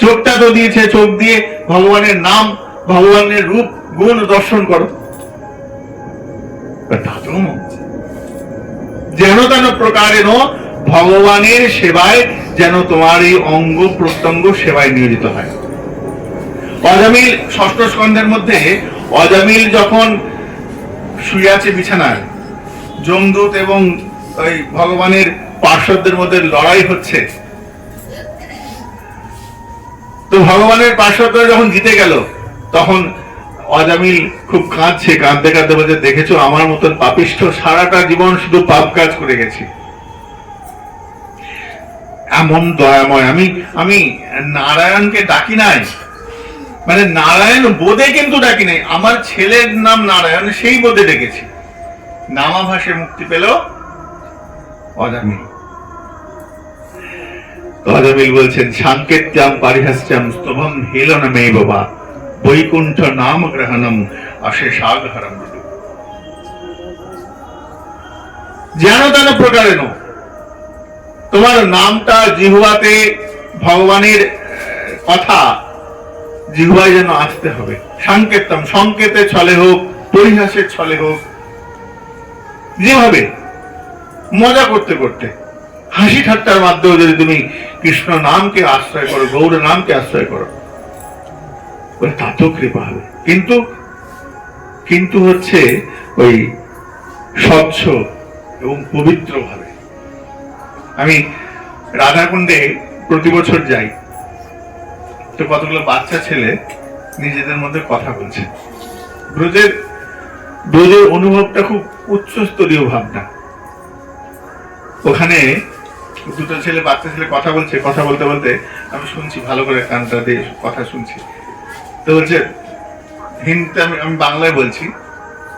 চোখটা তো দিয়েছে, চোখ দিয়ে ভগবানের নাম, ভগবানের রূপ গুণ দর্শন করো। যেন তেন প্রকারেণ ভগবানের সেবায় যেন তোমার এই অঙ্গ প্রত্যঙ্গ সেবায় নিয়োজিত হয়। অজামিল ষষ্ঠ স্কন্ধের মধ্যে অজামিল যখন শুয়ে আছে বিছানায়, যমদূত এবং ওই ভগবানের পার্শ্বদের মধ্যে লড়াই হচ্ছে, তো ভগবানের পার্শ্বদরা যখন জিতে গেল তখন অজামিল খুব কাঁদছে, কাঁদতে কাঁদতে বলছে, দেখেছো আমার মতন পাপিষ্ঠ সারাটা জীবন শুধু পাপ কাজ করে গেছি, এমন দয়াময় আমি নারায়ণকে ডাকি নাই, মানে নারায়ণ বোধে কিন্তু ডাকি নাই, আমার ছেলের নাম নারায়ণ সেই বোধে ডেকেছি। নামাভাসে মুক্তি পেল অজামিল। অজামিল বলছেন, সাংকেত্যাম পারিহাস্যাম স্তবম হেলনমে বাবা বৈকুণ্ঠ নাম গ্রহণম অশেষাগহরম। যেন তেন প্রকারেণ তোমার নামটা জিহ্বাতে, ভগবানের কথা জিহ্বায় যেন আসতে হবে। সাংকেতম, সংকেতে ছলে হোক, পরিহাসের ছলে হোক, যেভাবে মজা করতে করতে, হাসি ঠাট্টার মাধ্যমে যদি তুমি কৃষ্ণ নামকে আশ্রয় করো, গৌর নামকে আশ্রয় করো, তাতেও কৃপা হবে। কিন্তু হচ্ছে ওই স্বচ্ছ এবং পবিত্র ভাবে। আমি রাধাকুণ্ডে প্রতি বছর যাই, তো কতগুলো বাচ্চা ছেলে নিজেদের মধ্যে কথা বলছে। ব্রজের অনুভবটা খুব উচ্চস্তরীয় ভাবনা। ওখানে দুটো ছেলে, বাচ্চা ছেলে কথা বলছে, কথা বলতে বলতে আমি শুনছি, ভালো করে কানটা দিয়ে কথা শুনছি। তো বলছে হিন্দিতে, আমি বাংলায় বলছি,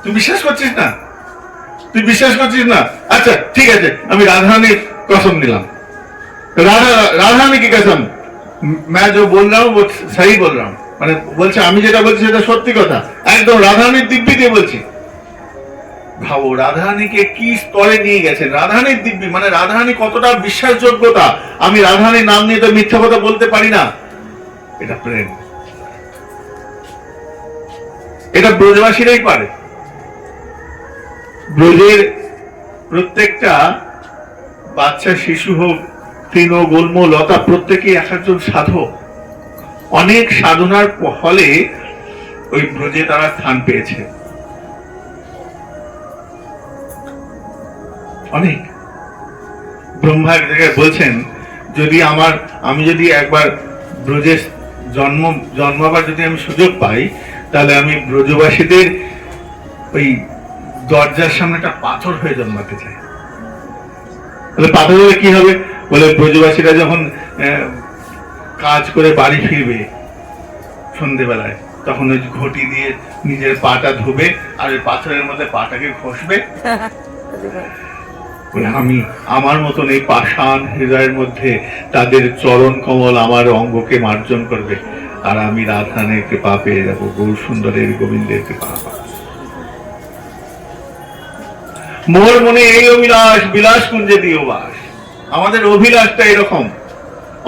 তুই বিশ্বাস করছিস না, তুই বিশ্বাস করছিস না, আচ্ছা ঠিক আছে, আমি রাধারানীর কসম নিলাম, রাধারানী কি কসম, मैं जो बोल रहा हूँ वो सही बोल रहा हूँ, মানে বলছে আমি যেটা বলছি সেটা সত্যি কথা, একদম রাধারানীর দিব্যি দিয়ে বলছি। ভাবো রাধারানীকে কি স্তরে নিয়ে গেছেন। রাধারানীর দিব্যি মানে রাধারানী কতটা বিশ্বাসযোগ্যতা। আমি রাধারানীর নাম নিয়ে তো মিথ্যা কথা বলতে পারি না। এটা প্রেম, এটা ব্রজবাসীরাই পারে। ব্রজের প্রত্যেকটা বাচ্চা, শিশু হোক, তৃণ, গুল্ম, লতা, প্রত্যেকেই এক একজন সাধক। অনেক সাধনার ফলে ওই ব্রজে তারা স্থান পেয়েছে। অনেক ব্রহ্মা এক জায়গায় বলছেন, আমি যদি একবার ব্রজে জন্মাবার যদি আমি সুযোগ পাই, তাহলে আমি ব্রজবাসীদের ওই দরজার সামনে একটা পাথর হয়ে জন্মাতে চাই। তাহলে পাথর হলে কি হবে? বলে ব্রজবাসীরা যখন কাজ করে বাড়ি ফিরবে সন্ধ্যেবেলায়, তখন ওই ঘটি দিয়ে নিজের পাটা ধুবে আর ওই পাথরের মধ্যে পাটাকে ঘষবে। আমি আমার মতন এই পাষাণ হৃদয়ের মধ্যে তাদের চরণ কমল আমার অঙ্গকে মার্জন করবে, আর আমি রাধারানীর কৃপা পেয়ে যাবো, গৌর সুন্দরের গোবিন্দের কৃপা। মোর মনে এই অভিলাষ, বিলাস কুঞ্জে দিও বাস। আমাদের অভিলাষটা এরকম,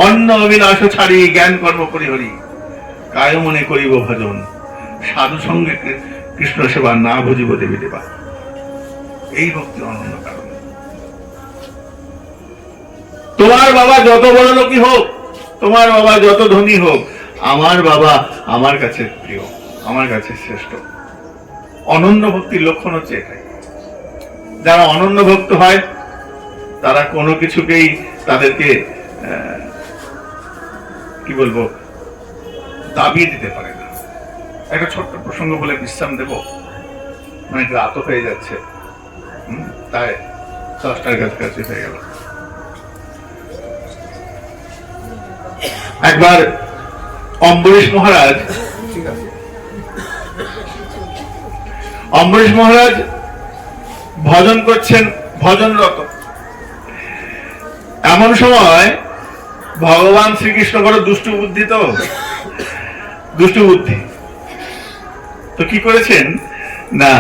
অন্য অভিলাষ ছাড়ি জ্ঞান কর্ম করি হরি, কায় মনে করিব ভজন, সাধু সঙ্গে কৃষ্ণ সেবা না বুঝিব দেবী দেবা। এই ভক্তি অনন্য কারণ। তোমার তোমার বাবা যত বড় লোকই হোক, তোমার বাবা যত ধনী হোক, আমার বাবা আমার কাছে প্রিয়, আমার কাছে শ্রেষ্ঠ। অনন্য ভক্তির লক্ষণ হচ্ছে এটাই। যারা অনন্য ভক্ত হয় তারা কোনো কিছুকেই তাদেরকে কি বলবো দাবিয়ে দিতে পারে না। একটা ছোট্ট প্রসঙ্গ বলে বিশ্রাম দেব, মানে রাত হয়ে যাচ্ছে, তাই 10টার কাছাকাছি হয়ে গেল। একবার অম্বরীশ মহারাজ ভজন করছেন, ভজনরত। এমন সময় ভগবান শ্রীকৃষ্ণ বড় দুষ্টু বুদ্ধি, তো কি করেছেন না,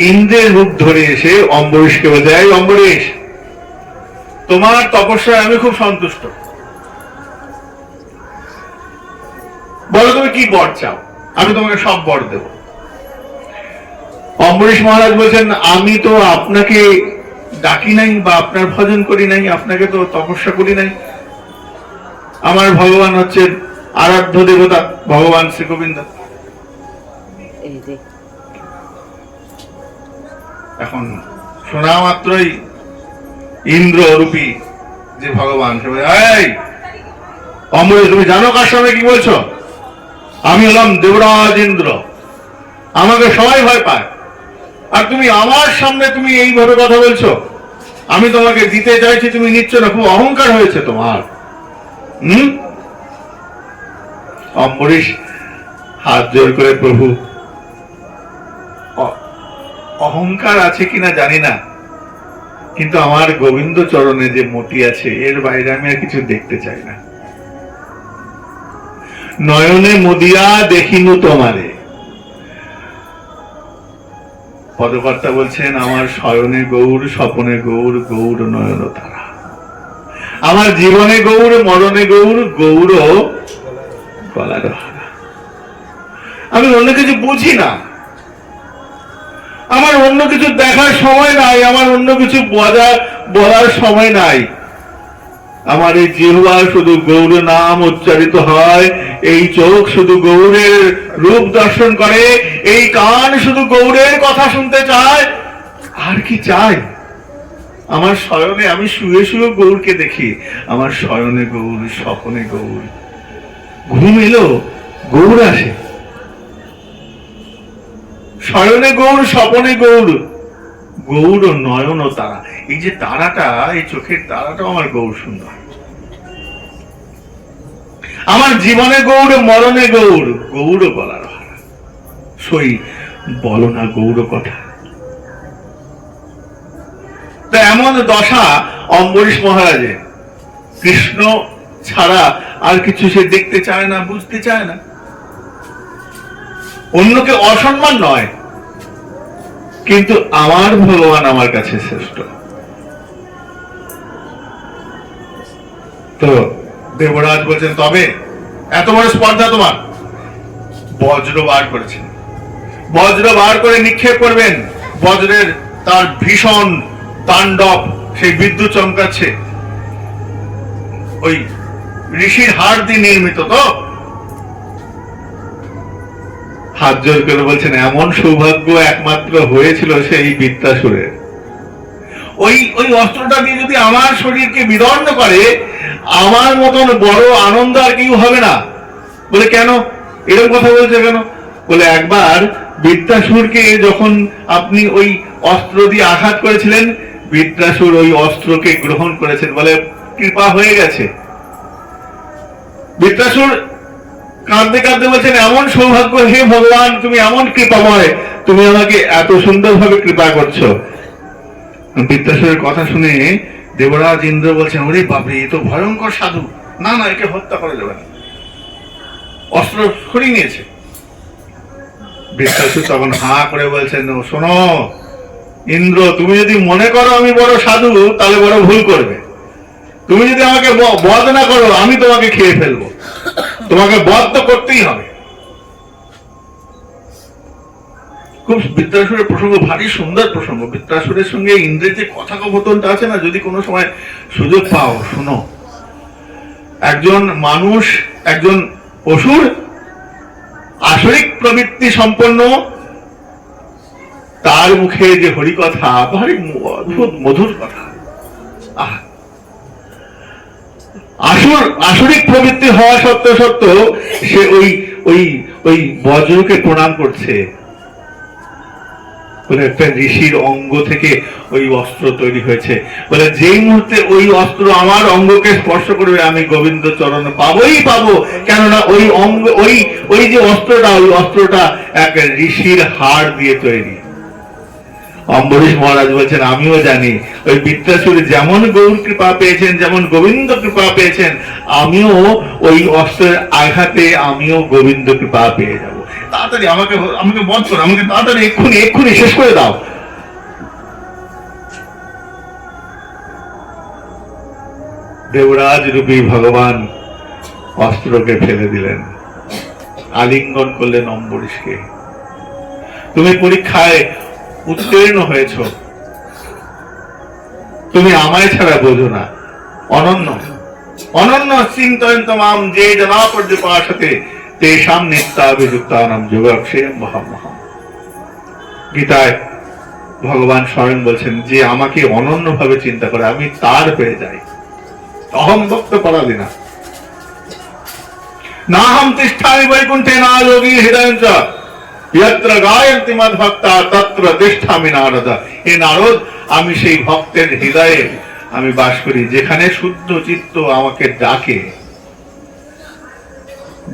ইন্দ্রের রূপ ধরে এসে অম্বরীশকে বলছে, এই অম্বরীশ, তোমার তপস্যায় আমি খুব সন্তুষ্ট, বলো তুমি কি বর চাও, আমি তোমাকে সব বর দেব। অম্বরীশ মহারাজ বলছেন, আমি তো আপনাকে ডাকি নাই বা আপনার ভজন করি নাই, আপনাকে তো তপস্যা করি নাই, আমার ভগবান হচ্ছেন আরাধ্য দেবতা ভগবান শ্রী গোবিন্দ। এখন শোনা মাত্রই ইন্দ্র রূপী যে ভগবান, সে বলে, এই অম্বরীশ, তুমি জানো কার সামনে কি বলছো? আমি হলাম দেবরাজ ইন্দ্র, আমাকে সবাই ভয় পায়, আর তুমি আমার সামনে তুমি এইভাবে কথা বলছো, আমি তোমাকে দিতে চাইছি, তুমি নিচ্ছ না, খুব অহংকার হয়েছে তোমার। অম্বরীশ হাত জোর করে, প্রভু অহংকার আছে কিনা জানি না, কিন্তু আমার গোবিন্দ চরণে যে মতি আছে এর বাইরে আমি আর কিছু দেখতে চাই না। নয়নে মুদিয়া দেখিনু তোমারে, পদকর্তা বলছেন, আমার শয়নে গৌর, স্বপনে গৌর, গৌর নয়ন তারা, আমার জীবনে গৌর, মরণে গৌর, গৌর গলার হারা। আমি অন্য কিছু বুঝি না, আমার অন্য কিছু দেখার সময় নাই, আমার অন্য কিছু বলার সময় নাই। আমার এই জিহ্বা শুধু গৌর নাম উচ্চারিত হয়, এই চোখ শুধু গৌরের রূপ দর্শন করে, এই কান শুধু গৌরের কথা শুনতে চায়, আর কি চাই? আমার শয়নে আমি শুয়ে শুয়ে গৌরকে দেখি, আমার শয়নে গৌর, স্বপনে গৌর, ঘুম এলো গৌর আসে, শয়নে গৌর, স্বপনে গৌর, গৌর নয়ন তারা। এই যে তারাটা, এই চোখের তারাটাও আমার গৌর সুন্দর। আমার জীবনে গৌর, মরণে গৌর, গৌর গলার হারা, সই বলো না গৌর কথা। তা এমন দশা অম্বরীশ মহারাজের, কৃষ্ণ ছাড়া আর কিছু সে দেখতে চায় না, বুঝতে চায় না। অন্যকে অসম্মান নয়, কিন্তু আমার ভগবান আমার কাছে শ্রেষ্ঠ। তো দেবরাজ বলছেন, তবে এত বড় স্পর্ধা তোমার, বজ্র বার করেছেন, বজ্র বার করে নিক্ষেপ করবেন, বজ্রের তার ভীষণ তাণ্ডব, সেই বিদ্যুৎ চমকাচ্ছে, ওই ঋষির হাড় দিয়ে নির্মিত। তো হাত জোর করে বলছেন, এমন সৌভাগ্য একমাত্র হয়েছিল সেই বৃত্তাসুরের, ওই অস্ত্রটা দিয়ে যদি আমার শরীরকে বিদণ্ড করে, আমার মতন বড় আনন্দ আর কেউ হবে না। বলে, কেন এরকম কথা বলছে কেন? বলে, একবার বৃত্তাসুরকে যখন আপনি ওই অস্ত্র দিয়ে আঘাত করেছিলেন, বৃত্তাসুর ওই অস্ত্রকে গ্রহণ করেছেন, বলে কৃপা হয়ে গেছে। বৃত্তাসুর কাঁদতে কাঁদতে বলছেন, এমন সৌভাগ্য, হে ভগবান, তুমি এমন কৃপাময়, তুমি আমাকে এত সুন্দরভাবে কৃপা করছো। বৃত্তাসুরের কথা শুনে দেবরাজ ইন্দ্র বলছেন, ওরে বাপরে, এ তো ভয়ঙ্কর সাধু, না না, একে হত্যা করা যাবে না, অস্ত্র সরিয়ে নিয়েছে। বৃত্তাসুর তখন হা করে বলছেন, শোনো ইন্দ্র, তুমি যদি মনে করো আমি বড় সাধু, তাহলে বড় ভুল করবে। তুমি যদি আমাকে বধ না করো, আমি তোমাকে খেয়ে ফেলবো, তোমাকে বধ তো করতেই হবে। খুব বৃত্তাসুরের প্রসঙ্গ, ভারী সুন্দর প্রসঙ্গ। বৃত্তাসুরের সঙ্গে ইন্দ্রের যে কথোপকথনটা আছে না, যদি কোনো সময় সুযোগ পাও শোনো, একজন মানুষ, একজন অসুর, আসরিক প্রবৃত্তি সম্পন্ন, তার মুখে যে হরিকথা, ভারী অদ্ভুত মধুর কথা। আসরিক প্রবৃত্তি হওয়া সত্ত্বেও সে ওই ওই ওই বজ্রকে প্রণাম করছে। বলে একটা ঋষির অঙ্গ থেকে ওই অস্ত্র তৈরি হয়েছে, বলে যেই মুহূর্তে ওই অস্ত্র আমার অঙ্গকে স্পর্শ করবে আমি গোবিন্দ চরণ পাবোই পাবো, কেননা ওই অঙ্গ ওই ওই যে অস্ত্রটা, ওই অস্ত্রটা এক ঋষির হাড় দিয়ে তৈরি। অম্বরীশ মহারাজ বলছেন আমিও জানি ওই বৃত্রাসুর যেমন গৌর কৃপা পেয়েছেন, যেমন গোবিন্দ কৃপা পেয়েছেন, আমিও ওই অস্ত্রের আঘাতে আমিও গোবিন্দ কৃপা পেয়ে যাব। তাড়াতাড়ি আমাকে আমাকে বধ করো, আমাকে তাড়াতাড়ি এক্ষুনি শেষ করে দাও। দেবরাজ রূপী ভগবান অস্ত্রকে ফেলে দিলেন, আলিঙ্গন করলেন অম্বরীশকে। তুমি পরীক্ষায় উত্তীর্ণ হয়েছ, তুমি আমায় ছাড়া বোঝো না, অনন্য অনন্য চিন্তয়ন্তমাম যে জনা পর্যপাশতে তেষাম নিত্যাভিযুক্তানাম যোগাক্ষেম মহামহা। গীতায় ভগবান স্বয়ং বলছেন যে আমাকে অনন্য ভাবে চিন্তা করে আমি তার হয়ে যাই। অহম ভক্ত পরাধীনা না হম তিষ্ঠামি বৈকুণ্ঠে না যোগী হৃদয়ঞ্চ যত্র গায়ন্তি মদ্ভক্তা তত্র তিষ্ঠামি নারদ। হে নারদ, আমি সেই ভক্তের হৃদয়ে আমি বাস করি যেখানে শুদ্ধ চিত্ত আমাকে ডাকে।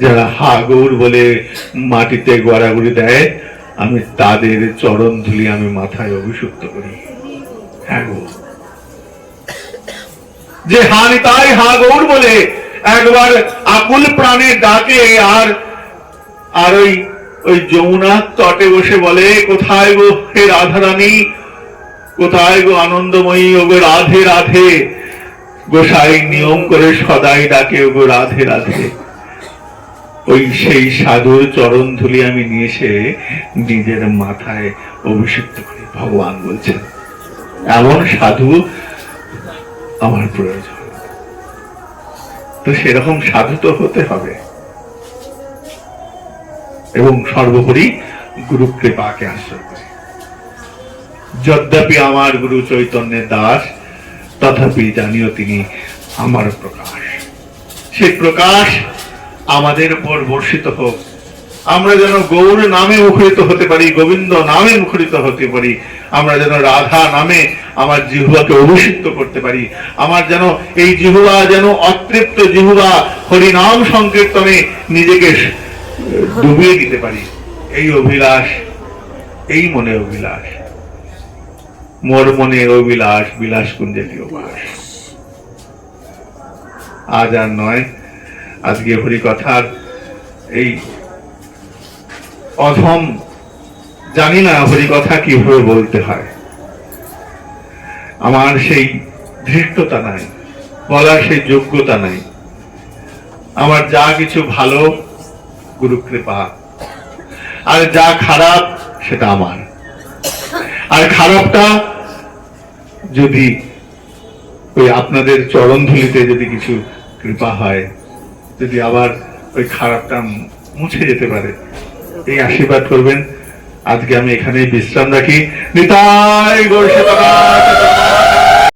যারা হা গৌর বলে মাটিতে গড়াগড়ি দেয়, আমি তাদের চরণ ধুলি আমি মাথায় অভিষিক্ত করি। হ্যাঁ গো, যে হানি তাই হা গৌর বলে একবার আকুল প্রাণে ডাকে, আর আর ওই যমুনার তটে বসে বলে কোথায় গো হে রাধারানী, কোথায় গো আনন্দময়ী, ও গো রাধে রাধে। গোসাই নিয়ম করে সদাই ডাকে ও গো রাধে রাধে। ওই সেই সাধুর চরণ ধুলি আমি নিয়ে এসে নিজের মাথায় অভিষিক্ত করি। ভগবান বলছেন এমন সাধু আমার প্রয়োজন। তো সেরকম সাধু তো হতে হবে, এবং সর্বোপরি গুরু কৃপাকে আশ্রয় করি। যদ্যপি আমার গুরু চৈতন্যের দাস, তথাপি জানিও তিনি আমার প্রকাশ। সেই প্রকাশ আমাদের উপর বর্ষিত হোক, আমরা যেন গৌর নামে মুখরিত হতে পারি, গোবিন্দ নামে মুখরিত হতে পারি, আমরা যেন রাধা নামে আমার জিহ্বাকে অভিষিক্ত করতে পারি, আমার যেন এই জিহ্বা যেন অতৃপ্ত জিহ্বা হরিনাম সংকীর্তনে নিজেকে ডুবিয়ে দিতে পারি। এই অভিলাষ, এই মনে অভিলাষ, মোর মনে অভিলাষ, বিলাস কুঞ্জেটিও বাস। আজ আর নয়, আজকে হরিকথার এই অধম, জানি না হরিকথা কিভাবে বলতে হয়, আমার সেই ধৃষ্টতা নাই, বলার সেই যোগ্যতা নাই। আমার যা কিছু ভালো গুরু কৃপা, আর যা খারাপ সেটা আমার। আর খারাপটা যদি ওই আপনাদের চরণ ধুলিতে যদি কিছু কৃপা হয়, যদি আবার ওই খারাপটা মুছে যেতে পারে, এই আশীর্বাদ করবেন। আজকে আমি এখানে বিশ্রাম রাখি। নিতাই গৌর সেবা।